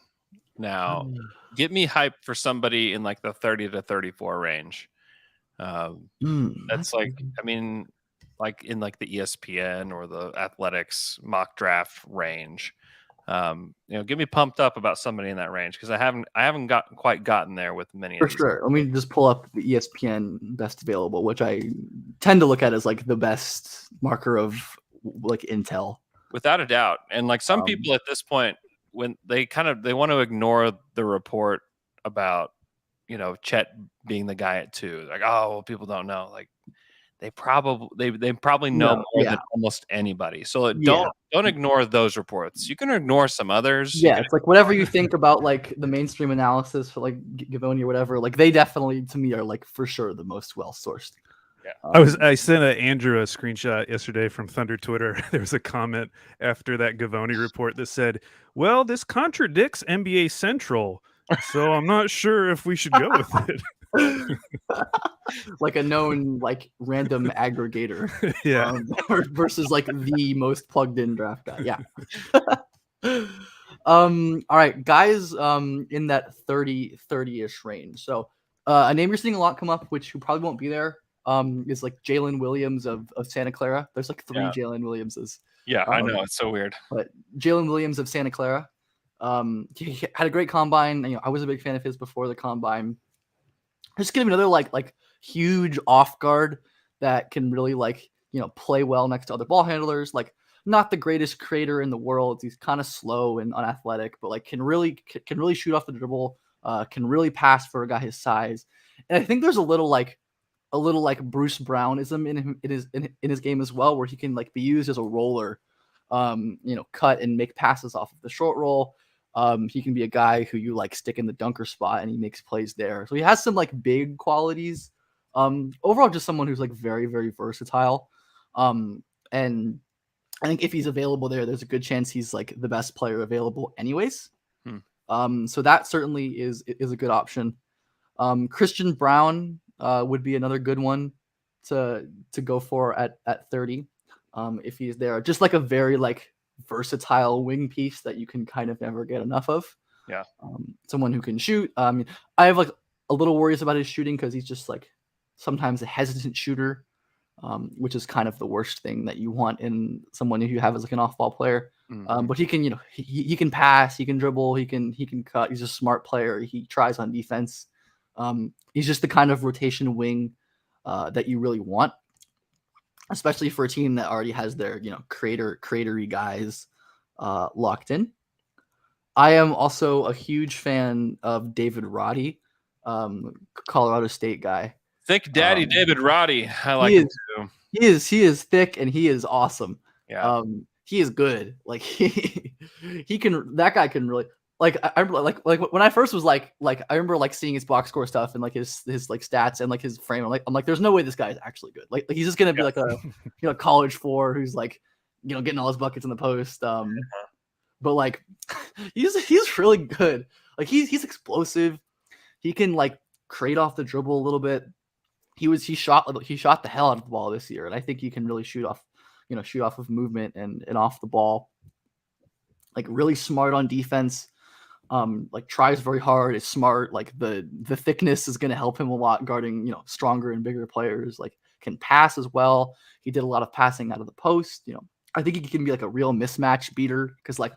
Now, get me hyped for somebody in like the 30 to 34 range. That's like, I mean, like in like the ESPN or the Athletics mock draft range. Get me pumped up about somebody in that range because I haven't quite gotten there with many For of these. sure. Let me just pull up the ESPN best available, which I tend to look at as like the best marker of like intel. Without a doubt. And like some people at this point, when they want to ignore the report about, Chet being the guy at 2, like, oh, well, people don't know. Like they probably know more than almost anybody. So don't ignore those reports. You can ignore some others. Yeah, it's like whatever you think about like the mainstream analysis for like Gavoni or whatever, like they definitely to me are like for sure the most well sourced. Yeah. I sent Andrew a screenshot yesterday from Thunder Twitter. There was a comment after that Gavoni report that said, "Well, this contradicts NBA Central, so I'm not sure if we should go with it." Like a known like random aggregator, yeah, versus like the most plugged in draft guy. Yeah. All right, guys. In that 30-ish range. So, a name you're seeing a lot come up, which who probably won't be there. Is like Jalen Williams of Santa Clara. There's like 3 Jalen Williamses. Yeah, I know, it's so weird. But Jalen Williams of Santa Clara, he had a great combine. I was a big fan of his before the combine. Just give him another like huge off guard that can really play well next to other ball handlers. Like not the greatest creator in the world. He's kind of slow and unathletic, but like can really shoot off the dribble. Can really pass for a guy his size. And I think there's a little like Bruce Brownism in his game as well, where he can like be used as a roller, cut and make passes off of the short roll. He can be a guy who you like stick in the dunker spot and he makes plays there. So he has some like big qualities. Overall, just someone who's like very, very versatile. And I think if he's available there's a good chance he's like the best player available anyways. So that certainly is a good option. Christian Brown would be another good one to go for at 30 if he's there. Just like a very like versatile wing piece that you can kind of never get enough of. Yeah. Someone who can shoot. I have like a little worries about his shooting because he's just like sometimes a hesitant shooter, which is kind of the worst thing that you want in someone who you have as like an off-ball player. But he can, he can pass, he can dribble, he can cut. He's a smart player. He tries on defense. He's just the kind of rotation wing that you really want, especially for a team that already has their creatory guys locked in. I am also a huge fan of David Roddy, Colorado State guy. Thick Daddy David Roddy. I like him too. He is thick and he is awesome. Yeah. He is good. Like he can. That guy can really. Like I remember, like when I first was like I remember like seeing his box score stuff and like his like stats and like his frame. I'm like, there's no way this guy is actually good. Like he's just gonna be like a college 4 who's like getting all his buckets in the post. But like he's really good. Like he's explosive. He can like create off the dribble a little bit. He shot the hell out of the ball this year, and I think he can really shoot off of movement and off the ball. Like really smart on defense. Like tries very hard, is smart. Like the thickness is going to help him a lot guarding stronger and bigger players. Like can pass as well. He did a lot of passing out of the post. I think he can be like a real mismatch beater because like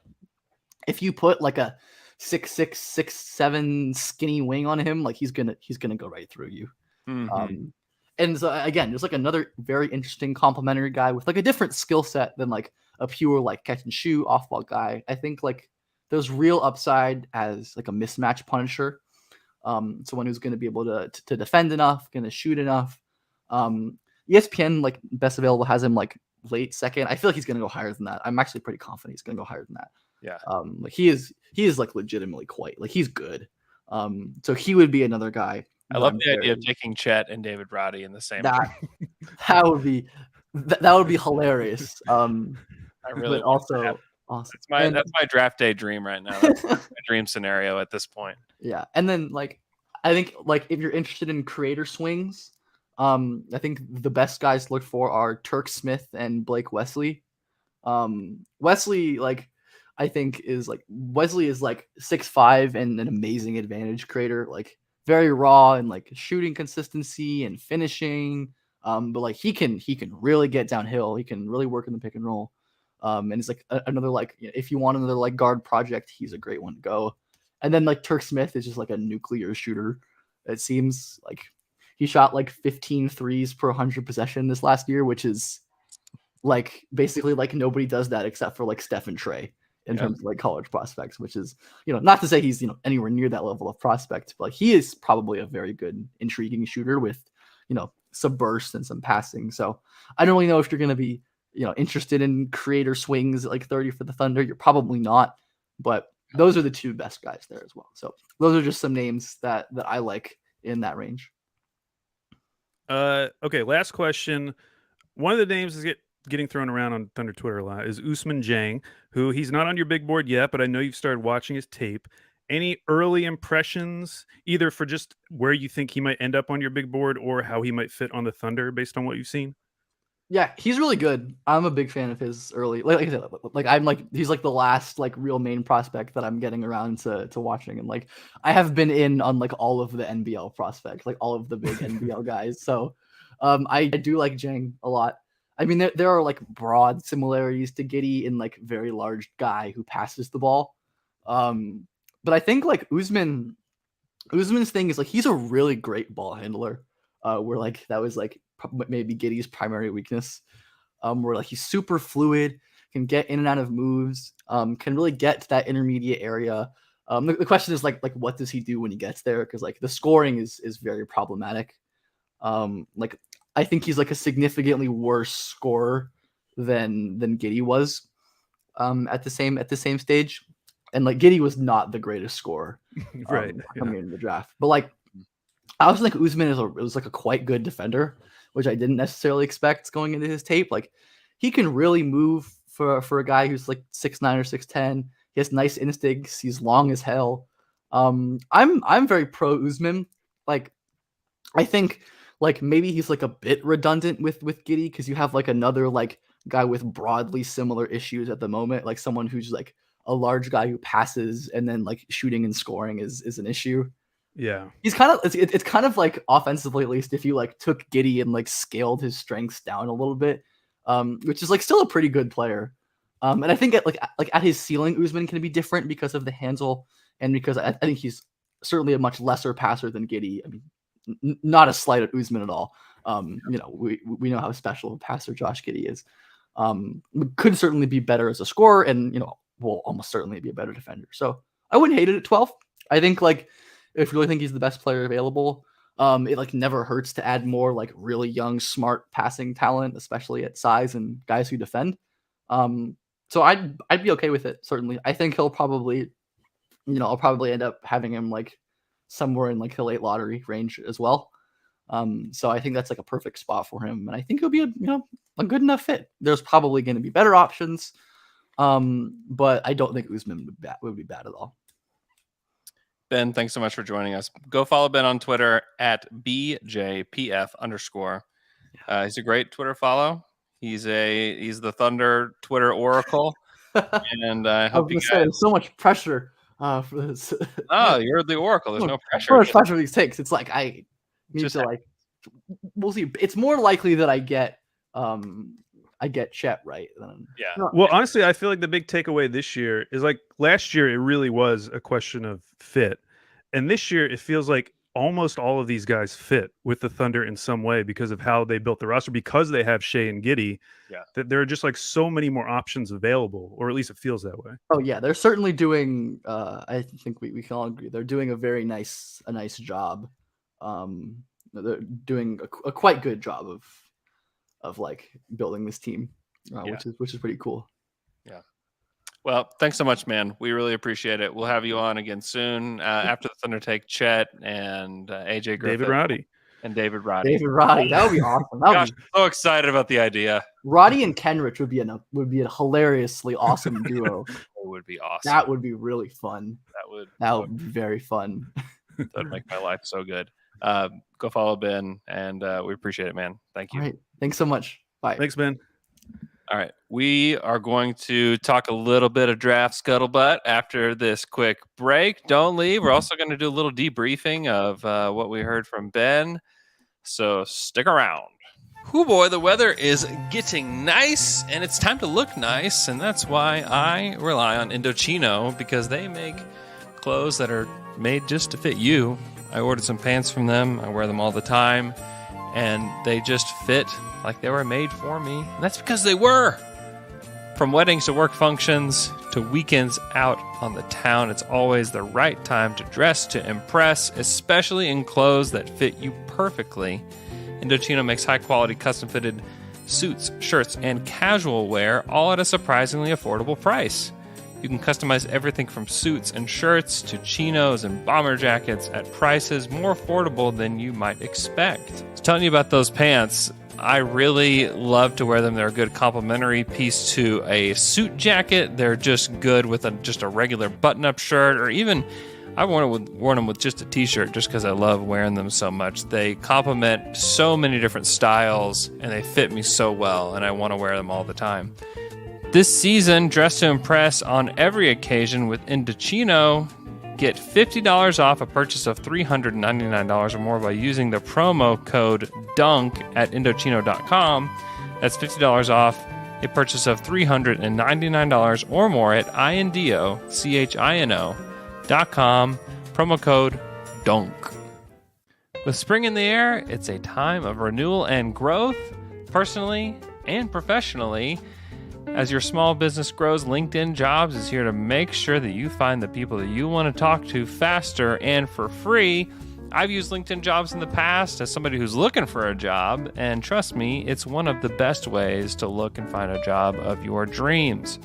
if you put like a 6'6", 6'7" skinny wing on him, like he's gonna go right through you. And so again, there's like another very interesting complementary guy with like a different skill set than like a pure like catch and shoot off ball guy. I think like there's real upside as like a mismatch punisher. Someone who's going to be able to defend enough, going to shoot enough. ESPN like best available has him like late second. I feel like he's going to go higher than that. I'm actually pretty confident he's going to go higher than that. Yeah. Like he is like legitimately quite like he's good. So he would be another guy. I love the idea of taking Chet and David Roddy in the same. That would be hilarious. I really but also awesome. That's my draft day dream right now. That's my dream scenario at this point. Yeah, and then like I think like if you're interested in creator swings, I think the best guys to look for are Turk Smith and Blake Wesley. Wesley like I think is like Wesley is like 6'5" and an amazing advantage creator, like very raw and like shooting consistency and finishing. But like he can really get downhill. He can really work in the pick and roll. And it's like another like if you want another like guard project, he's a great one to go. And then like Turk Smith is just like a nuclear shooter. It seems like he shot like 15 threes per 100 possession this last year, which is like basically like nobody does that except for like Steph and Trey in terms of like college prospects, which is, not to say he's, anywhere near that level of prospect, but like, he is probably a very good, intriguing shooter with, some burst and some passing. So I don't really know if you're going to be, interested in creator swings at like 30 for the Thunder. You're probably not, but those are the two best guys there as well. So those are just some names that I like in that range. Okay, last question. One of the names is getting thrown around on Thunder Twitter a lot is Usman Dieng, who he's not on your big board yet, but I know you've started watching his tape. Any early impressions, either for just where you think he might end up on your big board or how he might fit on the Thunder based on what you've seen? Yeah, he's really good. I'm a big fan of his early. Like I said, he's like the last like real main prospect that I'm getting around to watching, and like I have been in on like all of the NBL prospects, like all of the big NBL guys. So I do like Dieng a lot. I mean, there are like broad similarities to Giddey in like very large guy who passes the ball. But I think like Usman's thing is like he's a really great ball handler. Where like that was like maybe Giddey's primary weakness. Where like he's super fluid, can get in and out of moves, can really get to that intermediate area. The question is like what does he do when he gets there? Because like the scoring is very problematic. Like I think he's like a significantly worse scorer than Giddey was at the same stage. And like Giddey was not the greatest scorer right coming into the draft. But like I also think Usman was like a quite good defender, which I didn't necessarily expect going into his tape. Like he can really move for a guy who's like 6'9" or 6'10". He has nice instincts. He's long as hell. I'm very pro Usman. Like I think like maybe he's like a bit redundant with Giddey because you have like another like guy with broadly similar issues at the moment, like someone who's like a large guy who passes and then like shooting and scoring is an issue. Yeah, he's kind of it's kind of like offensively, at least if you like took Giddey and like scaled his strengths down a little bit, which is like still a pretty good player. And I think at his ceiling, Usman can be different because of the handle and because I think he's certainly a much lesser passer than Giddey. I mean, not a slight at Usman at all. We know how special a passer Josh Giddey is. Could certainly be better as a scorer, and will almost certainly be a better defender. So I wouldn't hate it at 12. I think like if you really think he's the best player available, it like never hurts to add more like really young, smart passing talent, especially at size and guys who defend. So I'd be okay with it. Certainly, I think he'll probably, I'll probably end up having him like somewhere in like the late lottery range as well. So I think that's like a perfect spot for him, and I think he'll be a good enough fit. There's probably going to be better options, but I don't think Usman would be bad at all. Ben, thanks so much for joining us. Go follow Ben on Twitter at BJPF_. He's a great Twitter follow. He's the Thunder Twitter oracle, and I hope you guys. There's so much pressure for this. Oh, you're the oracle. There's no pressure. So much pressure these takes. It's like I need to like. We'll see. It's more likely that I get Chet right. Well, honestly, I feel like the big takeaway this year is like last year, it really was a question of fit. And this year, it feels like almost all of these guys fit with the Thunder in some way because of how they built the roster, because they have Shea and Giddey, that there are just like so many more options available, or at least it feels that way. Oh, yeah. They're certainly doing, I think we can all agree, they're doing a very nice job. They're doing a quite good job of like building this team, which is pretty cool. Yeah. Well, thanks so much, man. We really appreciate it. We'll have you on again soon after the Thunder take Chet and AJ Griffin, David Roddy. That would be awesome. Gosh, so excited about the idea. Roddy and Kenrich would be a hilariously awesome duo. It would be awesome. That would be really fun. That would be very fun. That would make my life so good. Go follow Ben, and we appreciate it, man. Thank you. All right. Thanks so much. Bye. Thanks, Ben. All right. We are going to talk a little bit of draft scuttlebutt after this quick break. Don't leave. We're also going to do a little debriefing of what we heard from Ben. So stick around. Whoo boy, the weather is getting nice, and it's time to look nice, and that's why I rely on Indochino, because they make clothes that are made just to fit you. I ordered some pants from them. I wear them all the time, and they just fit like they were made for me, and that's because they were. From weddings to work functions to weekends out on the town, it's always the right time to dress to impress, especially in clothes that fit you perfectly. Indochino makes high-quality, custom-fitted suits, shirts, and casual wear, all at a surprisingly affordable price. You can customize everything from suits and shirts to chinos and bomber jackets at prices more affordable than you might expect. So telling you about those pants, I really love to wear them. They're a good complementary piece to a suit jacket. They're just good with just a regular button-up shirt, or even I've worn them with just a t-shirt just because I love wearing them so much. They complement so many different styles, and they fit me so well, and I want to wear them all the time. This season, dress to impress on every occasion with Indochino. Get $50 off a purchase of $399 or more by using the promo code DUNK at Indochino.com. That's $50 off a purchase of $399 or more at INDOCHINO.com. Promo code DUNK. With spring in the air, it's a time of renewal and growth, personally and professionally. As your small business grows, LinkedIn Jobs is here to make sure that you find the people that you want to talk to faster and for free. I've used LinkedIn Jobs in the past as somebody who's looking for a job, and trust me, it's one of the best ways to look and find a job of your dreams.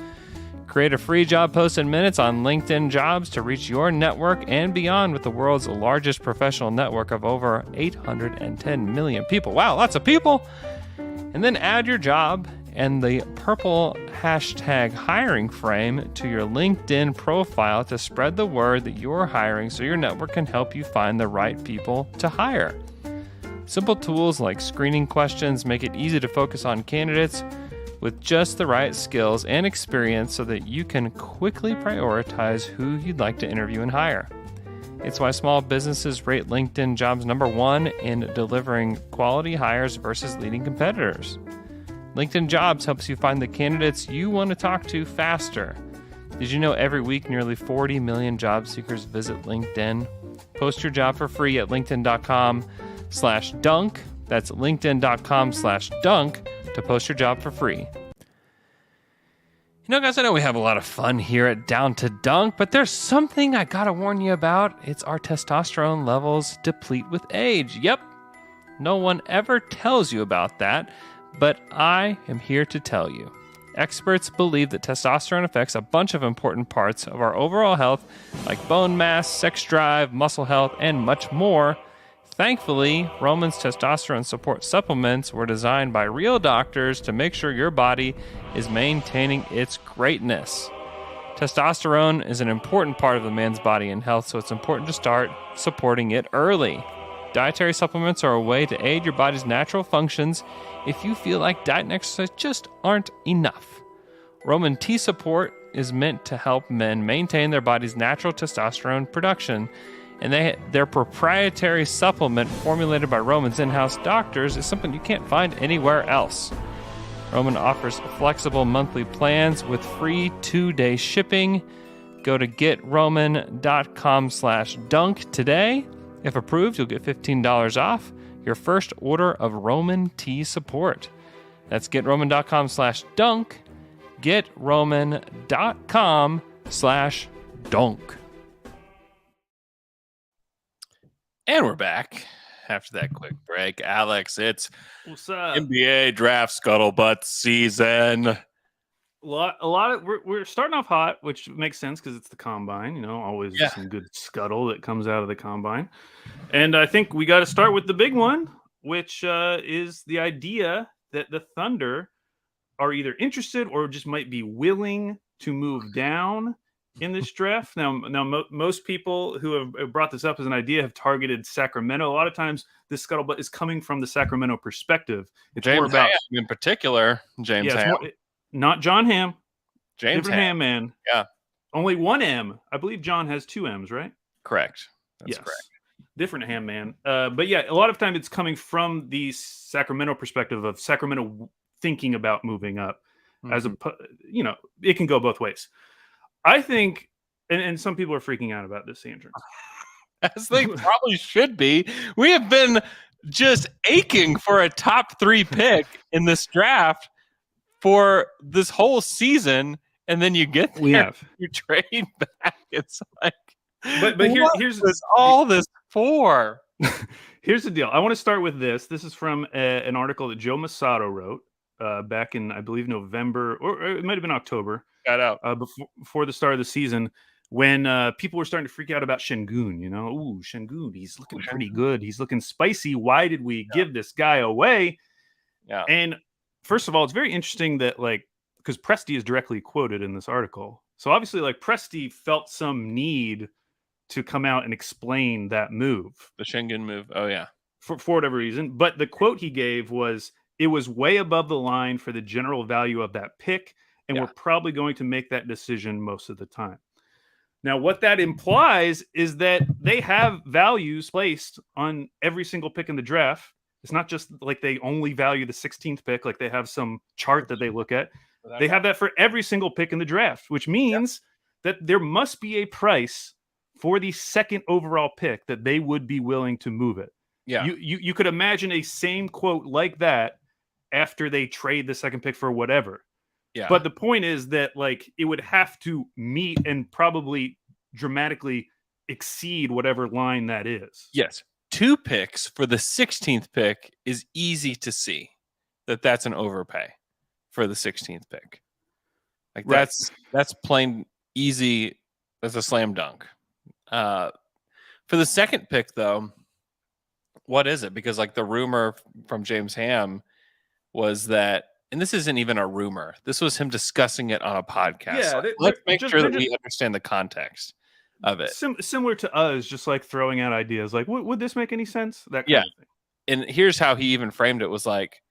Create a free job post in minutes on LinkedIn Jobs to reach your network and beyond with the world's largest professional network of over 810 million people. Wow, lots of people! And then add your job and the purple hashtag hiring frame to your LinkedIn profile to spread the word that you're hiring so your network can help you find the right people to hire. Simple tools like screening questions make it easy to focus on candidates with just the right skills and experience so that you can quickly prioritize who you'd like to interview and hire. It's why small businesses rate LinkedIn Jobs #1 in delivering quality hires versus leading competitors. LinkedIn Jobs helps you find the candidates you want to talk to faster. Did you know every week nearly 40 million job seekers visit LinkedIn? Post your job for free at linkedin.com/dunk. That's linkedin.com/dunk to post your job for free. You know, guys, I know we have a lot of fun here at Down to Dunk, but there's something I gotta warn you about. It's our testosterone levels deplete with age. Yep, no one ever tells you about that, but I am here to tell you. Experts believe that testosterone affects a bunch of important parts of our overall health, like bone mass, sex drive, muscle health, and much more. Thankfully, Roman's testosterone support supplements were designed by real doctors to make sure your body is maintaining its greatness. Testosterone is an important part of the man's body and health, so it's important to start supporting it early. Dietary supplements are a way to aid your body's natural functions if you feel like diet and exercise just aren't enough. Roman T Support is meant to help men maintain their body's natural testosterone production, and their proprietary supplement formulated by Roman's in-house doctors is something you can't find anywhere else. Roman offers flexible monthly plans with free 2-day shipping. Go to getroman.com/dunk today. If approved, you'll get $15 off your first order of Roman T Support. That's getroman.com/dunk. getroman.com/dunk. And we're back after that quick break. Alex, it's What's up? NBA draft scuttlebutt season. A lot of we're starting off hot, which makes sense because it's the combine. You know, always some good scuttle that comes out of the combine. And I think we got to start with the big one, which is the idea that the Thunder are either interested or just might be willing to move down in this draft. Now, most people who have brought this up as an idea have targeted Sacramento. A lot of times, this scuttlebutt is coming from the Sacramento perspective. It's James more about Ham in particular. James Ham. Not John Ham. James Different Ham man. Yeah. Only one M. I believe John has two M's, right? Correct. That's yes. correct. different ham man. But yeah, a lot of time it's coming from the Sacramento perspective of Sacramento thinking about moving up. As a, it can go both ways. I think, and some people are freaking out about this, Andrew. As they probably should be. We have been just aching for a top 3 pick in this draft for this whole season, and then you get there, you trade back. It's like, but here's all this for. Here's the deal. I want to start with this. This is from an article that Joe Masato wrote back in, I believe, November, or it might have been October. Got out before the start of the season, when people were starting to freak out about Şengün. Ooh, Şengün, he's looking pretty good. He's looking spicy. Why did we give this guy away? Yeah. And first of all, it's very interesting that, like, because Presti is directly quoted in this article. So obviously, like, Presti felt some need to come out and explain that move. The Şengün move. Oh, yeah. For whatever reason. But the quote he gave was, it was way above the line for the general value of that pick, and we're probably going to make that decision most of the time. Now, what that implies is that they have values placed on every single pick in the draft. It's not just like they only value the 16th pick, like they have some chart that they look at. They have that for every single pick in the draft, which means that there must be a price for the second overall pick that they would be willing to move it. Yeah. You could imagine a same quote like that after they trade the second pick for whatever. Yeah. But the point is that, like, it would have to meet and probably dramatically exceed whatever line that is. Yes. 2 picks for the 16th pick is easy to see that's an overpay for the 16th pick. Like, that's plain easy. That's a slam dunk. For the second pick, though, what is it? Because, like, the rumor from James Ham was that, and this isn't even a rumor, this was him discussing it on a podcast. Yeah, let's make sure that we understand the context of it. Similar to us, just like throwing out ideas like, would this make any sense? That kind of thing. And here's how he even framed it, was like,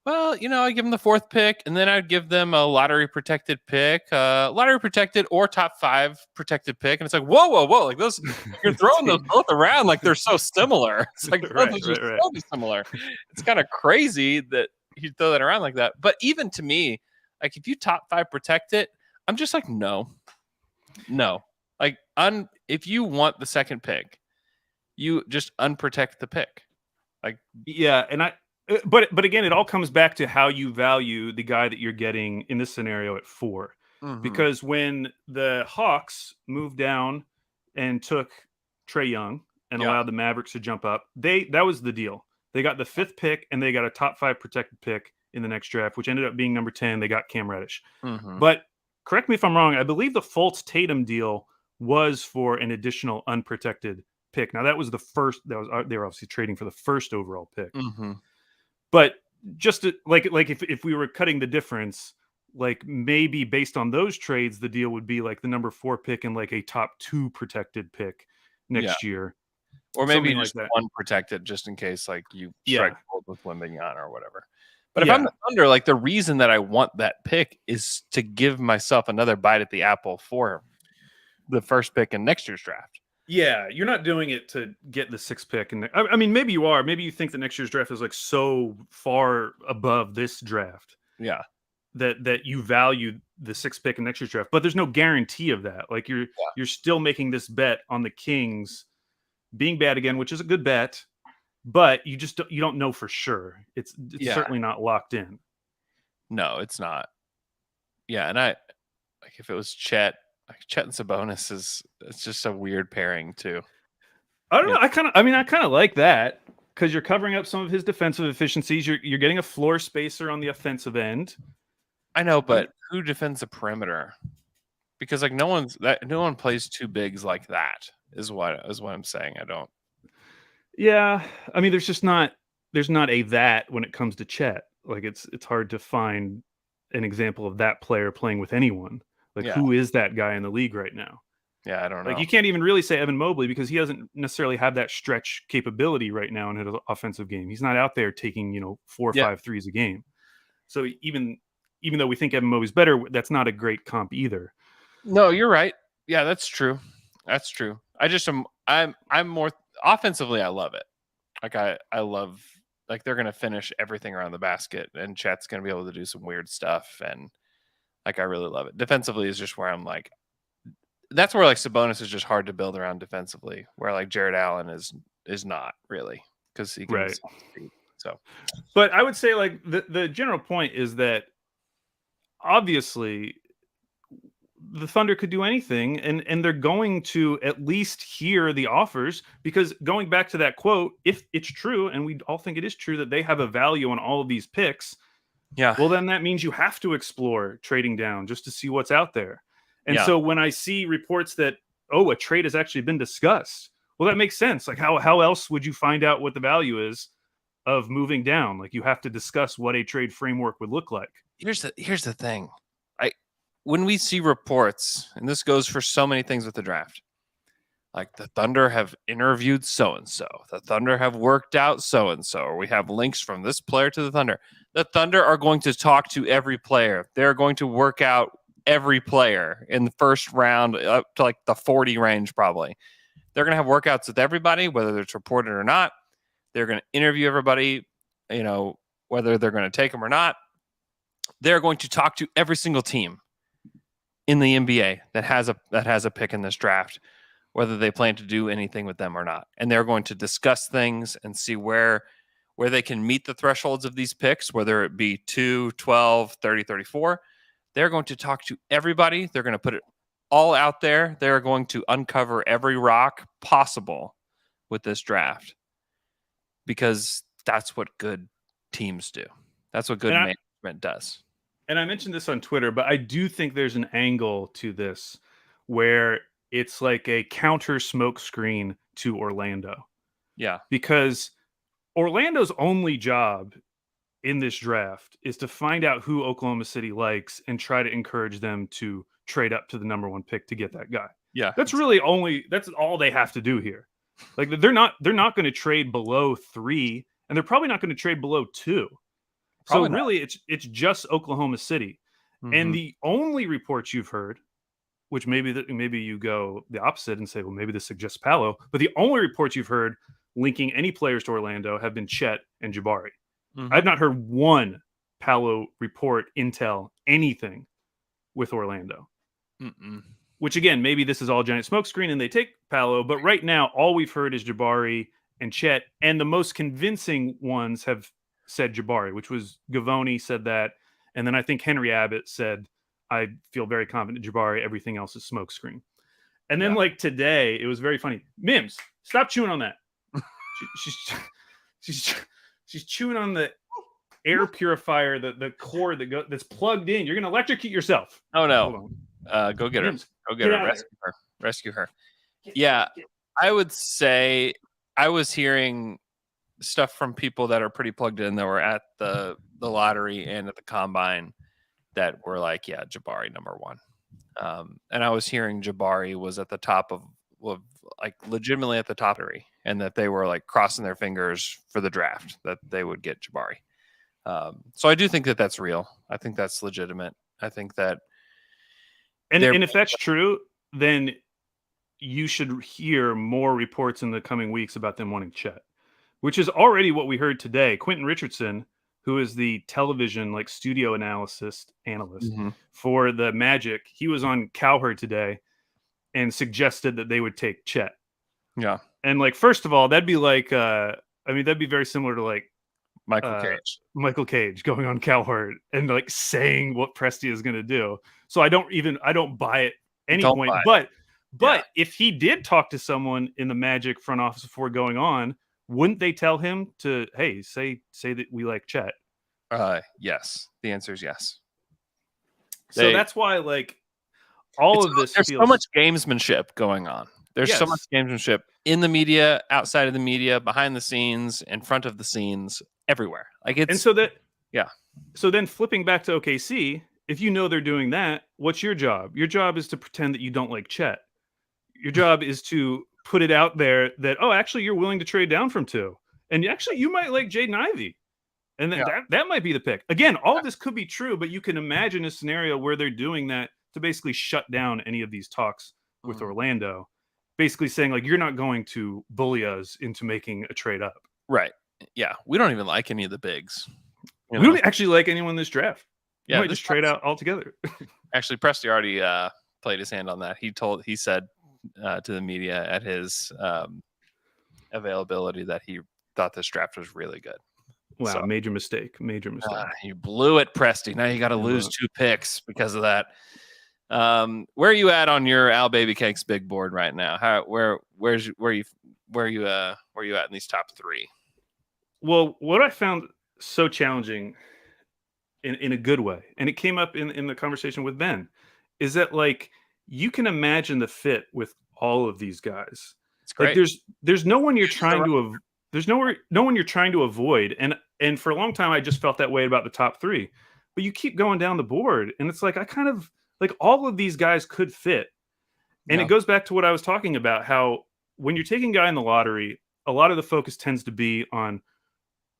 well, I give them the 4th pick, and then I'd give them a lottery protected pick, lottery protected or top 5 protected pick. And it's like, whoa. Like, those, you're throwing those both around like they're so similar. It's like, those are so similar. It's kind of crazy that you throw that around like that. But even to me, like, if you top 5 protect it, I'm just like, no. Like, if you want the second pick, you just unprotect the pick. Like, yeah, and but again, it all comes back to how you value the guy that you're getting in this scenario at 4. Mm-hmm. Because when the Hawks moved down and took Trae Young and allowed the Mavericks to jump up, that was the deal. They got the 5th pick, and they got a top 5 protected pick in the next draft, which ended up being number 10. They got Cam Reddish. Mm-hmm. But correct me if I'm wrong, I believe the Fultz Tatum deal was for an additional unprotected pick. Now, that was the first. They were obviously trading for the first overall pick. Mm-hmm. But just to, like if we were cutting the difference, like, maybe based on those trades, the deal would be like the number 4 pick and like a top 2 protected pick next year. Or maybe just like one protected, just in case, like, you strike gold with Wembanyama or whatever. But if I'm the Thunder, like, the reason that I want that pick is to give myself another bite at the apple for the first pick in next year's draft. Yeah, you're not doing it to get the 6th pick. And I mean, maybe you are. Maybe you think that next year's draft is, like, so far above this draft. Yeah. That you value the 6th pick in next year's draft. But there's no guarantee of that. Like, you're still making this bet on the Kings being bad again, which is a good bet, but you don't know for sure. It's certainly not locked in. No, it's not. Yeah, and if it was Chet, like, Chet and Sabonis it's just a weird pairing too. I don't know. I kind of like that because you're covering up some of his defensive efficiencies. You're getting a floor spacer on the offensive end. I know, but who defends the perimeter? Because, like, no one plays 2 bigs like that. Is what I'm saying. I don't. Yeah, I mean, there's not a that when it comes to Chet. Like, it's hard to find an example of that player playing with anyone. Like, who is that guy in the league right now? Yeah, I don't know. Like, you can't even really say Evan Mobley because he doesn't necessarily have that stretch capability right now in his offensive game. He's not out there taking 4 or 5 threes a game. So even though we think Evan Mobley's better, that's not a great comp either. No, you're right. Yeah, that's true. That's true. I just I'm more offensively, I love it. Like I love like they're gonna finish everything around the basket, and Chet's gonna be able to do some weird stuff, and like I really love it. Defensively is just where I'm like, that's where like Sabonis is just hard to build around defensively, where like Jared Allen is not really because he can Right. so. But I would say like the general point is that obviously the Thunder could do anything, and they're going to at least hear the offers, because going back to that quote, if it's true, and we all think it is true, that they have a value on all of these picks, Yeah. well, then that means you have to explore trading down just to see what's out there. And Yeah. so when I see reports that, a trade has actually been discussed, well, that makes sense. Like how else would you find out what the value is of moving down? Like you have to discuss what a trade framework would look like. Here's the thing. When we see reports, and this goes for so many things with the draft, like the Thunder have interviewed so-and-so, the Thunder have worked out so-and-so, or we have links from this player to the Thunder. The Thunder are going to talk to every player. They're going to work out every player in the first round up to like the 40 range probably. They're going to have workouts with everybody, whether it's reported or not. They're going to interview everybody, whether they're going to take them or not. They're going to talk to every single team in the NBA that has a pick in this draft, whether they plan to do anything with them or not. And they're going to discuss things and see where they can meet the thresholds of these picks, whether it be 2, 12, 30, 34. They're going to talk to everybody. They're going to put it all out there. They're going to uncover every rock possible with this draft, because that's what good teams do. That's what good management does. And I mentioned this on Twitter, but I do think there's an angle to this where it's like a counter smoke screen to Orlando. Yeah. Because Orlando's only job in this draft is to find out who Oklahoma City likes and try to encourage them to trade up to the number 1 pick to get that guy. Yeah. That's all they have to do here. Like they're not going to trade below 3, and they're probably not going to trade below 2. Probably so really, it's just Oklahoma City. Mm-hmm. And the only reports you've heard, which maybe you go the opposite and say, well, maybe this suggests Paolo, but the only reports you've heard linking any players to Orlando have been Chet and Jabari. Mm-hmm. I've not heard one Paolo report, intel, anything with Orlando. Mm-mm. Which again, maybe this is all giant smokescreen and they take Paolo, but right now all we've heard is Jabari and Chet, and the most convincing ones have said Jabari, which was Gavoni said that, and then I think Henry Abbott said, I feel very confident Jabari, everything else is smokescreen. And then like today, it was very funny. Mims, stop chewing on that. She's chewing on the air purifier, the cord that's plugged in. You're gonna electrocute yourself. Oh no. Go get her. Go get her. Rescue her. Yeah. I would say I was hearing stuff from people that are pretty plugged in that were at the lottery and at the combine that were like, yeah, Jabari number 1. And I was hearing Jabari was at the top of like legitimately at the top of it, and that they were like crossing their fingers for the draft that they would get Jabari. So I do think that that's real. I think that's legitimate. I think that and if that's true, then you should hear more reports in the coming weeks about them wanting Chet, which is already what we heard today. Quentin Richardson, who is the television like studio analyst for the Magic, he was on Cowherd today and suggested that they would take Chet. Yeah. And like, first of all, that'd be like, that'd be very similar to like Michael Cage going on Cowherd and like saying what Presti is going to do. So I don't buy it any point. But if he did talk to someone in the Magic front office before going on, wouldn't they tell him to, hey, say that we like Chet? Yes. The answer is yes. So that's why like there's so much gamesmanship going on. There's so much gamesmanship in the media, outside of the media, behind the scenes, in front of the scenes, everywhere. Like So then flipping back to OKC, if you know they're doing that, what's your job? Your job is to pretend that you don't like Chet. Your job is to put it out there that, actually you're willing to trade down from 2. And actually you might like Jaden Ivey. And that might be the pick. Again, all of this could be true, but you can imagine a scenario where they're doing that to basically shut down any of these talks with Orlando, basically saying like you're not going to bully us into making a trade up. Right. Yeah. We don't even like any of the bigs. We don't actually like anyone in this draft. We Yeah, might just trade out altogether. Actually, Presti already played his hand on that. He said to the media at his availability that he thought this draft was really good. Wow, So, major mistake. you blew it, Presti. Now you got to lose 2 picks because of that. Where are you at on your Al Baby Cakes big board right now? Where are you at in these top 3? Well, what I found so challenging in a good way, and it came up in the conversation with Ben, is that like you can imagine the fit with all of these guys. It's great. Like there's no one you're trying to no one you're trying to avoid, and for a long time I just felt that way about the top 3. But you keep going down the board, and it's like I kind of like all of these guys could fit, and it goes back to what I was talking about. How when you're taking a guy in the lottery, a lot of the focus tends to be on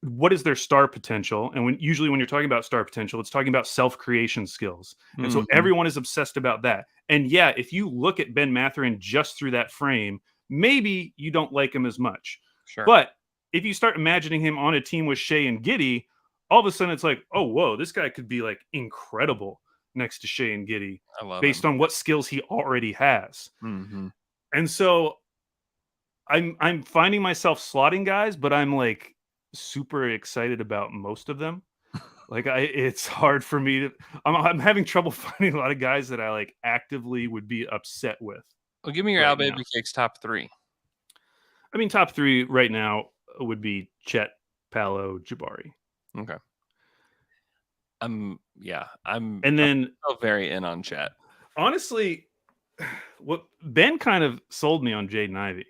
what is their star potential, and usually when you're talking about star potential, it's talking about self-creation skills, and so everyone is obsessed about that. And yeah, if you look at Ben Mathurin just through that frame, maybe you don't like him as much. Sure. But if you start imagining him on a team with Shea and Giddey, all of a sudden it's like, oh, whoa, this guy could be like incredible next to Shea and Giddey based on what skills he already has. Mm-hmm. And so I'm finding myself slotting guys, but I'm like super excited about most of them. Like it's hard for me to. I'm having trouble finding a lot of guys that I like actively would be upset with. Well, give me your Al Baby Cakes top 3. I mean, top 3 right now would be Chet, Paolo, Jabari. Okay. I'm still very in on Chet. Honestly, what Ben kind of sold me on Jaden Ivey.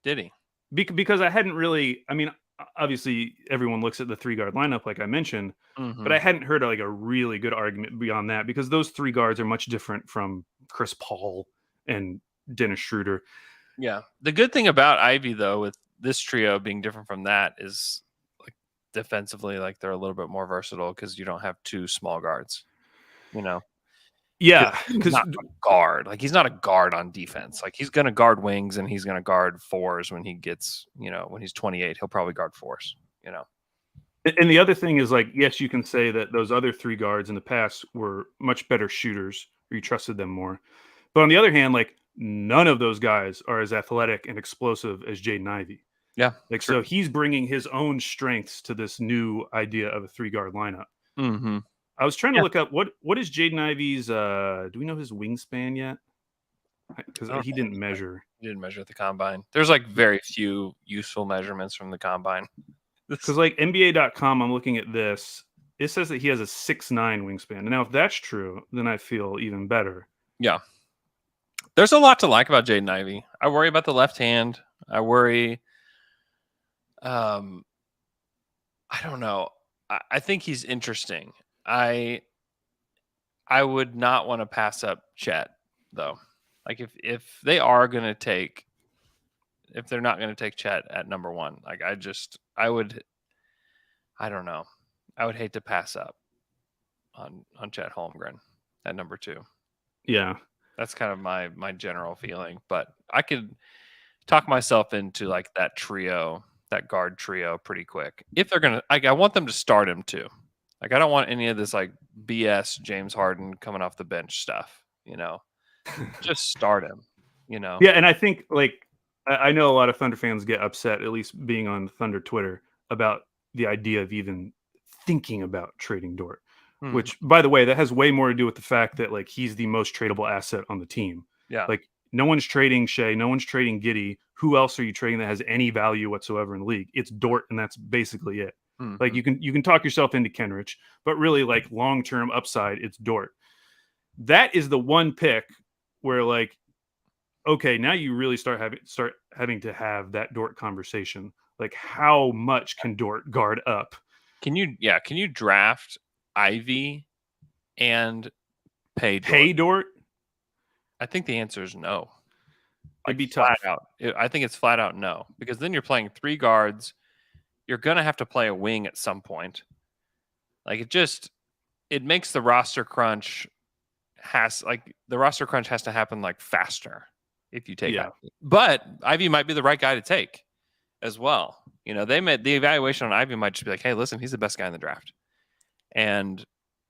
Did he? Because I hadn't really. I mean, obviously everyone looks at the 3-guard lineup like I mentioned, but I hadn't heard like a really good argument beyond that because those 3 guards are much different from Chris Paul and Dennis Schroeder. Yeah. The good thing about Ivy though, with this trio being different from that, is like defensively, like they're a little bit more versatile because you don't have 2 small guards. Yeah, because not a guard. Like he's not a guard on defense. Like he's going to guard wings and he's going to guard 4s when he gets, when he's 28, he'll probably guard 4s. And the other thing is like, yes, you can say that those other 3 guards in the past were much better shooters, or you trusted them more. But on the other hand, like none of those guys are as athletic and explosive as Jaden Ivey. Yeah, like so he's bringing his own strengths to this new idea of a 3-guard lineup. Mm-hmm. I was trying to look up what is Jaden Ivey's. Do we know his wingspan yet? Because he didn't measure. He didn't measure at the combine. There's like very few useful measurements from the combine. Because like NBA.com, I'm looking at this. It says that he has a 6'9" wingspan. And now, if that's true, then I feel even better. Yeah. There's a lot to like about Jaden Ivey. I worry about the left hand. I worry. I don't know. I think he's interesting. I would not want to pass up Chet though. Like if they are going to take, if they're not going to take Chet at number 1, like I don't know. I would hate to pass up on Chet Holmgren at number 2. Yeah. That's kind of my general feeling, but I could talk myself into like that trio, that guard trio pretty quick. If they're going to, I want them to start him too. Like, I don't want any of this like BS James Harden coming off the bench stuff, just start him, Yeah. And I think like, I know a lot of Thunder fans get upset, at least being on Thunder Twitter, about the idea of even thinking about trading Dort, which, by the way, that has way more to do with the fact that like he's the most tradable asset on the team. Yeah. Like no one's trading Shea, no one's trading Giddey. Who else are you trading that has any value whatsoever in the league? It's Dort, and that's basically it. Like you can talk yourself into Kenrich, but really like long-term upside, it's Dort. That is the one pick where like, okay, now you really start having to have that Dort conversation. Like how much can Dort guard up? Can you draft Ivy and pay Dort? I think the answer is no. It'd be tough. I think it's flat out no, because then you're playing 3 guards. You're going to have to play a wing at some point. Like it makes the roster crunch has to happen like faster. if you take Yeah. Ivy. But Ivy might be the right guy to take as well. They made the evaluation on Ivy might just be like, hey, listen, he's the best guy in the draft. And,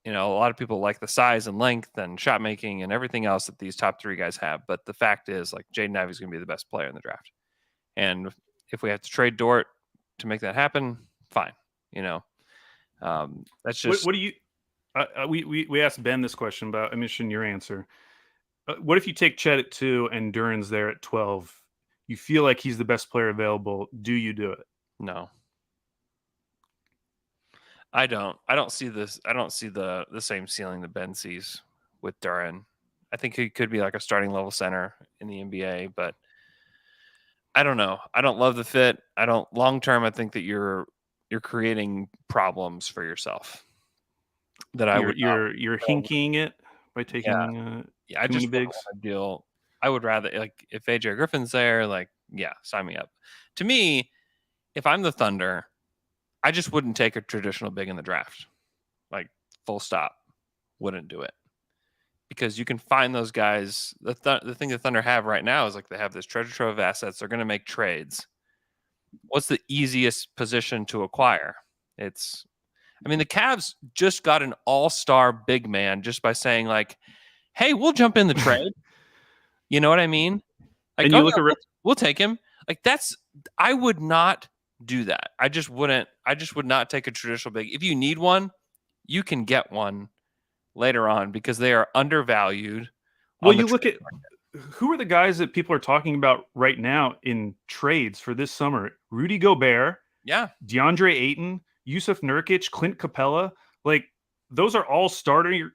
a lot of people like the size and length and shot making and everything else that these top three guys have. But the fact is, like, Jaden Ivey is going to be the best player in the draft. And if we have to trade Dort to make that happen, fine. That's just. What do you? We asked Ben this question about. I'm interested in your answer. What if you take Chet at 2 and Duren's there at 12? You feel like he's the best player available. Do you do it? No. I don't see this. I don't see the same ceiling that Ben sees with Duren. I think he could be like a starting level center in the NBA, but I don't know. I don't love the fit. I don't long term. I think that you're creating problems for yourself. That you're hinking it by taking I too just many bigs. Deal. I would rather if AJ Griffin's there, sign me up. To me, if I'm the Thunder, I just wouldn't take a traditional big in the draft. Full stop. Wouldn't do it. Because you can find those guys. The thing the Thunder have right now is they have this treasure trove of assets. They're going to make trades. What's the easiest position to acquire? The Cavs just got an all-star big man just by saying hey, we'll jump in the trade. You know what I mean? And you look at we'll take him. I would not do that. I just wouldn't. I just would not take a traditional big. If you need one, you can get one later on because they are undervalued. Well, you look at who are the guys that people are talking about right now in trades for this summer? Rudy Gobert, DeAndre Ayton, Yusuf Nurkic, Clint Capella. Those are all starting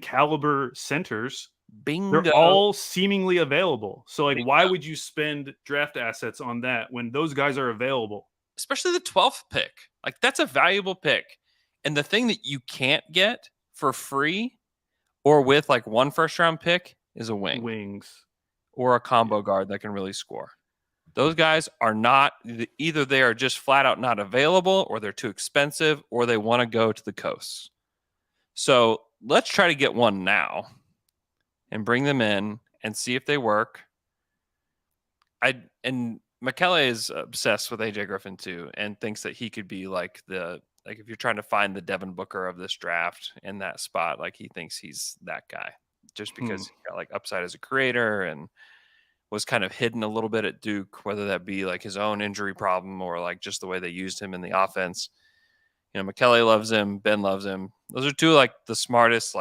caliber centers. Bingo. They're all seemingly available. So why would you spend draft assets on that when those guys are available? Especially the 12th pick. That's a valuable pick. And the thing that you can't get for free or with one first round pick is a wings or a combo guard that can really score. Those guys are not, either they are just flat out not available or they're too expensive or they want to go to the coast. So let's try to get one now and bring them in and see if they work. And Michele is obsessed with AJ Griffin too and thinks that he could be if you're trying to find the Devin Booker of this draft in that spot, he thinks he's that guy just because he got upside as a creator and was kind of hidden a little bit at Duke, whether that be his own injury problem or just the way they used him in the offense. Michele loves him. Ben loves him. Those are two the smartest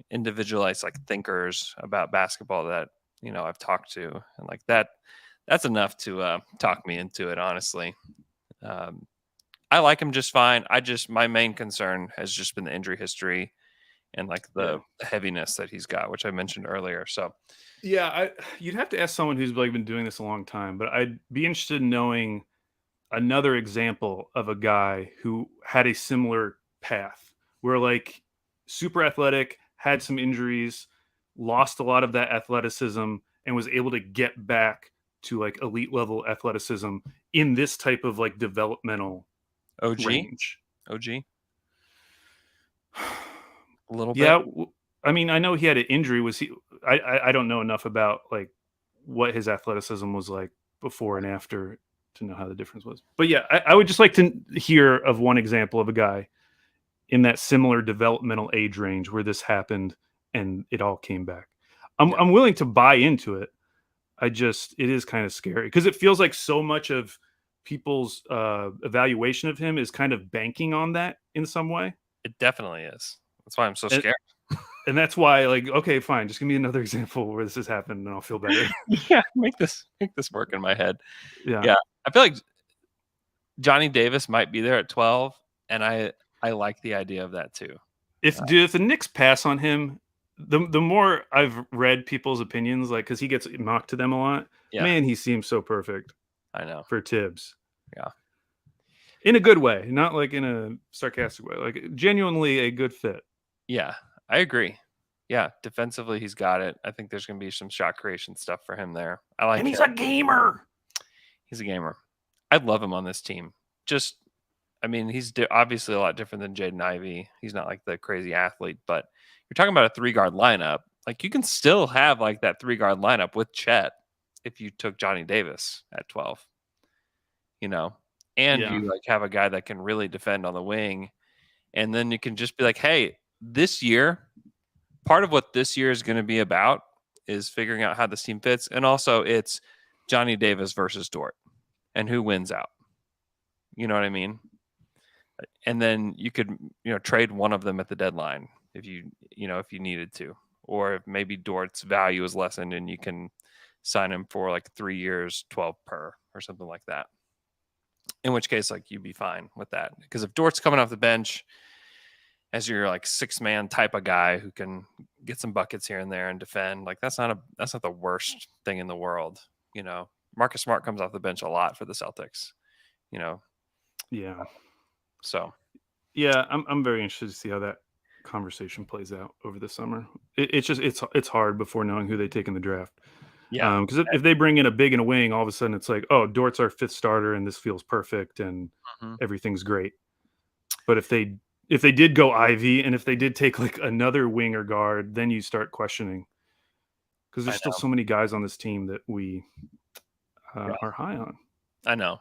individualized thinkers about basketball that I've talked to, and that's enough to talk me into it. Honestly, I like him just fine. My main concern has just been the injury history and the heaviness that he's got, which I mentioned earlier. So you'd have to ask someone who's been doing this a long time, but I'd be interested in knowing another example of a guy who had a similar path where super athletic, had some injuries, lost a lot of that athleticism and was able to get back to elite level athleticism in this type of range. developmental OG. A little bit. Yeah. I know he had an injury. Was he, I don't know enough about what his athleticism was before and after to know how the difference was. But yeah, I would just like to hear of one example of a guy in that similar developmental age range where this happened and it all came back. I'm willing to buy into it. It is kind of scary because it feels like so much of people's evaluation of him is kind of banking on that in some way. It definitely is. That's why I'm so scared. And that's why, okay, fine. Just give me another example where this has happened and I'll feel better. Make this work in my head. Yeah. I feel like Johnny Davis might be there at 12, and I like the idea of that too. If the Knicks pass on him, the more I've read people's opinions, because he gets mocked to them a lot. Yeah. Man, he seems so perfect. I know for Tibbs. Yeah, in a good way, not in a sarcastic way. Genuinely a good fit. Yeah, I agree. Yeah, defensively he's got it. I think there's going to be some shot creation stuff for him there. I like. And he's a gamer. He's a gamer. I'd love him on this team. He's obviously a lot different than Jaden Ivey. He's not the crazy athlete, but you're talking about a 3-guard lineup. You can still have that 3-guard lineup with Chet if you took Johnny Davis at 12, and you like have a guy that can really defend on the wing. And then you can just be like, hey, this year, part of what this year is going to be about is figuring out how this team fits. And also it's Johnny Davis versus Dort and who wins out. You know what I mean? And then you could, trade one of them at the deadline if you needed to, or if maybe Dort's value is lessened and you can sign him for like 3 years, 12 per or something like that. In which case, like, you'd be fine with that. Because if Dort's coming off the bench as your like 6-man type of guy who can get some buckets here and there and defend, like that's not the worst thing in the world. Marcus Smart comes off the bench a lot for the Celtics. Yeah. So. Yeah, I'm very interested to see how that conversation plays out over the summer. It's hard before knowing who they take in the draft. Yeah, because if they bring in a big and a wing, all of a sudden it's like, oh, Dort's our 5th starter, and this feels perfect, and everything's great. But if they did go Ivy, and if they did take like another wing or guard, then you start questioning, because there's still so many guys on this team that we are high on. I know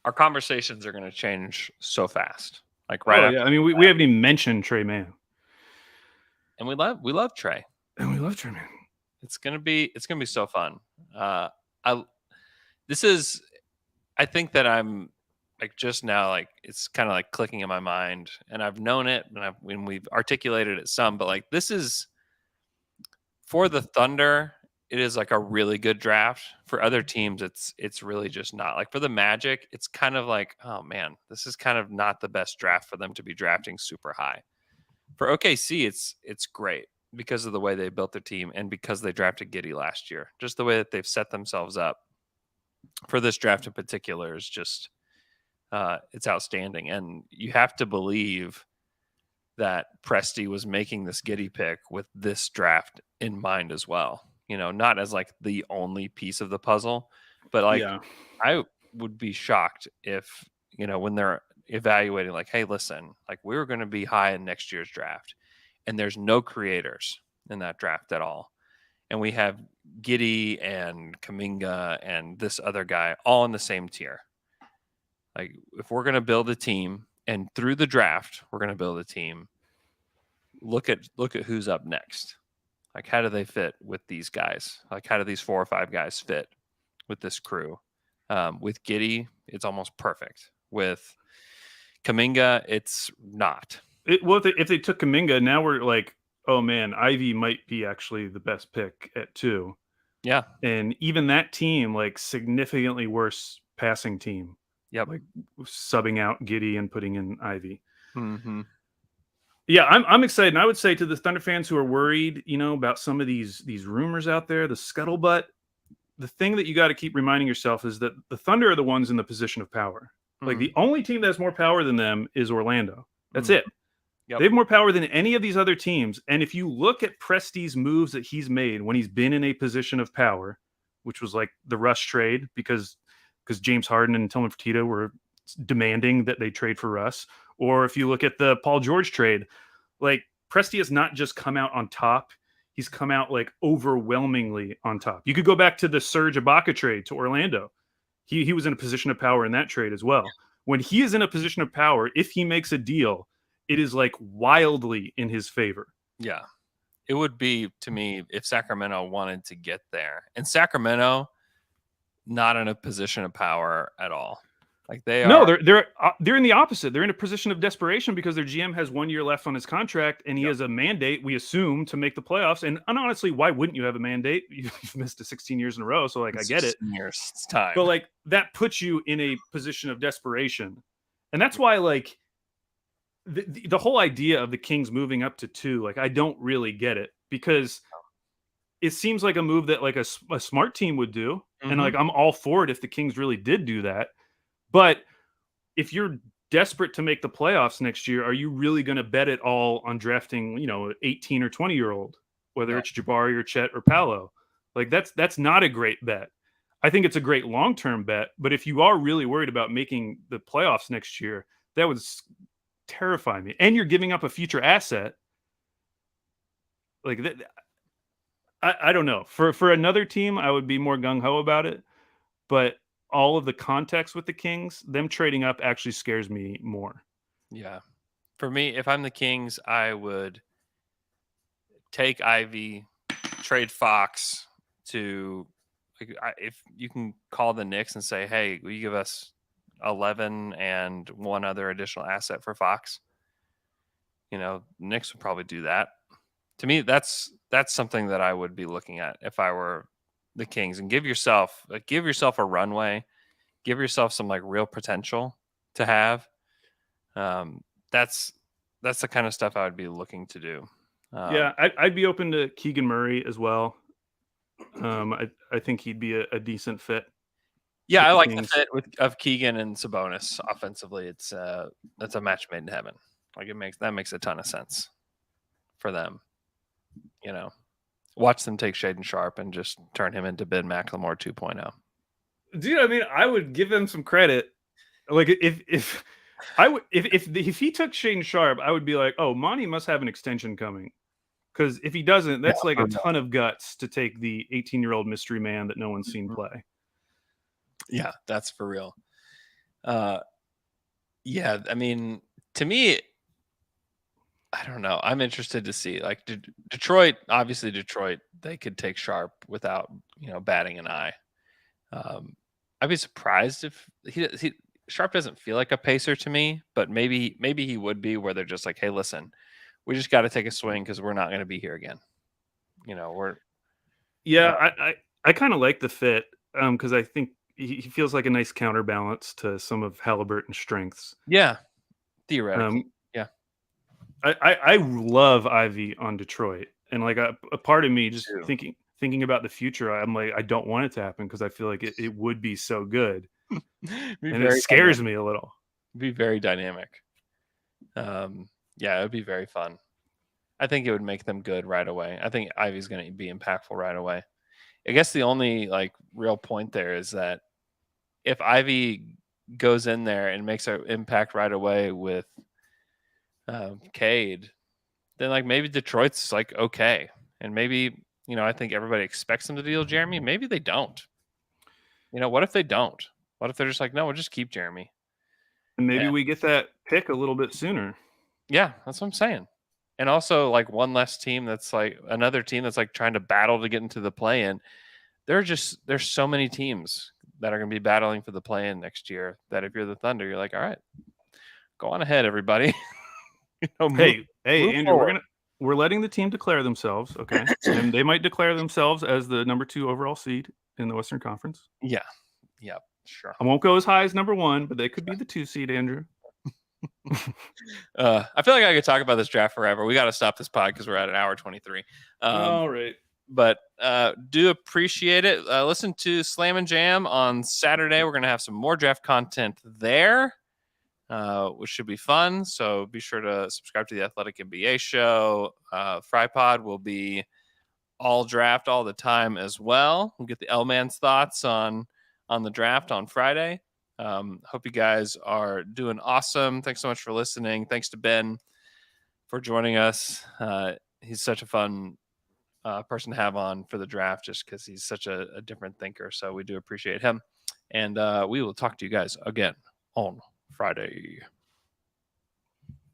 our conversations are going to change so fast. Like I mean, we haven't even mentioned Trey Mann, and we love Trey, It's gonna be so fun. I think that I'm like just now, like it's kind of like clicking in my mind, and I've known it, and when we've articulated it some, but like this is for the Thunder, it is like a really good draft. For other teams, it's really just not. Like for the Magic, it's kind of like, oh man, this is kind of not the best draft for them to be drafting super high. For OKC, it's great because of the way they built their team and because they drafted Giddey last year. Just the way that they've set themselves up for this draft in particular is just it's outstanding. And you have to believe that Presti was making this Giddey pick with this draft in mind as well. Not as like the only piece of the puzzle, but like I would be shocked if, when they're evaluating like, hey, listen, like we were going to be high in next year's draft and there's no creators in that draft at all. And we have Giddey and Kuminga and this other guy all in the same tier. Like if we're going to build a team and through the draft, we're going to build a team, look at who's up next. Like, how do they fit with these guys? Like, how do these 4 or 5 guys fit with this crew? With Giddey, it's almost perfect. With Kuminga, it's not. If they took Kuminga, now we're like, oh man, Ivy might be actually the best pick at 2. Yeah. And even that team, like significantly worse passing team. Yep. Like subbing out Giddey and putting in Ivy. Mm-hmm. Yeah, I'm excited. And I would say to the Thunder fans who are worried, about some of these rumors out there, the scuttlebutt, the thing that you got to keep reminding yourself is that the Thunder are the ones in the position of power. Like the only team that has more power than them is Orlando. That's it. Yep. They have more power than any of these other teams. And if you look at Presti's moves that he's made when he's been in a position of power, which was like the Russ trade because James Harden and Tillman Fertitta were demanding that they trade for Russ. Or if you look at the Paul George trade, like Presti has not just come out on top. He's come out like overwhelmingly on top. You could go back to the Serge Ibaka trade to Orlando. He was in a position of power in that trade as well. When he is in a position of power, if he makes a deal, it is like wildly in his favor. Yeah. It would be to me if Sacramento wanted to get there. And Sacramento, not in a position of power at all. Like they're in the opposite. They're in a position of desperation because their GM has 1 year left on his contract, and he has a mandate, we assume, to make the playoffs. And honestly, why wouldn't you have a mandate? You've missed it 16 years in a row, so like I get it. Years, it's time. But like that puts you in a position of desperation, and that's why like the whole idea of the Kings moving up to 2, like I don't really get it because it seems like a move that like a smart team would do, and like I'm all for it if the Kings really did do that. But if you're desperate to make the playoffs next year, are you really going to bet it all on drafting, 18 or 20-year-old, whether it's Jabari or Chet or Paolo? Like that's not a great bet. I think it's a great long-term bet, but if you are really worried about making the playoffs next year, that would terrify me. And you're giving up a future asset. Like that, I don't know. For another team, I would be more gung ho about it. But all of the context with the Kings, them trading up actually scares me more. Yeah. For me, if I'm the Kings, I would take Ivy, trade Fox to if you can call the Knicks and say, hey, will you give us 11 and one other additional asset for Fox? Knicks would probably do that. To me, that's something that I would be looking at if I were the Kings, and give yourself a runway, give yourself some real potential to have. That's the kind of stuff I would be looking to do. Yeah, I'd be open to Keegan Murray as well. I think he'd be a decent fit. Yeah, I like the Kings. fit of Keegan and Sabonis offensively. That's a match made in heaven. That makes a ton of sense for them. Watch them take Shaden Sharp and just turn him into Ben McLemore 2.0. Dude, I mean, I would give them some credit. Like if he took Shaden Sharp, I would be like, oh, Monty must have an extension coming. Because if he doesn't, that's a ton of guts to take the 18-year-old mystery man that no one's seen play. Yeah, that's for real. Yeah, I mean, to me, I don't know. I'm interested to see. Detroit, obviously Detroit, they could take Sharp without, batting an eye. I'd be surprised if Sharp doesn't feel like a pacer to me, but maybe he would be, where they're just like, hey, listen, we just got to take a swing because we're not going to be here again. I kind of like the fit because I think he feels like a nice counterbalance to some of Halliburton's strengths. Yeah, theoretically. Yeah. I love Ivy on Detroit, and a part of me just thinking about the future, I'm like, I don't want it to happen because I feel like it would be so good, and it scares me a little. It'd be very dynamic. Yeah, it would be very fun. I think it would make them good right away. I think Ivy's going to be impactful right away. I guess the only real point there is that if Ivy goes in there and makes an impact right away with Cade, then maybe Detroit's okay, and maybe I think everybody expects them to deal Jeremy. Maybe they don't. What if they don't? What if they're just no, we'll just keep Jeremy, and maybe we get that pick a little bit sooner. Yeah, that's what I'm saying. And also one less team that's another team that's trying to battle to get into the play-in. There's so many teams that are going to be battling for the play-in next year that if you're the Thunder, you're like, all right, go on ahead, everybody. Hey, Andrew, we're letting the team declare themselves, okay? And they might declare themselves as the number 2 overall seed in the Western Conference. Yeah, sure. I won't go as high as number 1, but they could be the 2 seed, Andrew. I feel like I could talk about this draft forever. We got to stop this pod because we're at an hour 23. All right. But do appreciate it. Listen to Slam and Jam on Saturday. We're going to have some more draft content there, which should be fun. So be sure to subscribe to the Athletic NBA show. FryPod will be all draft all the time as well. We'll get the L-Man's thoughts on the draft on Friday. Hope you guys are doing awesome. Thanks so much for listening. Thanks to Ben for joining us. He's such a fun person to have on for the draft just because he's such a different thinker. So we do appreciate him. And we will talk to you guys again on Friday.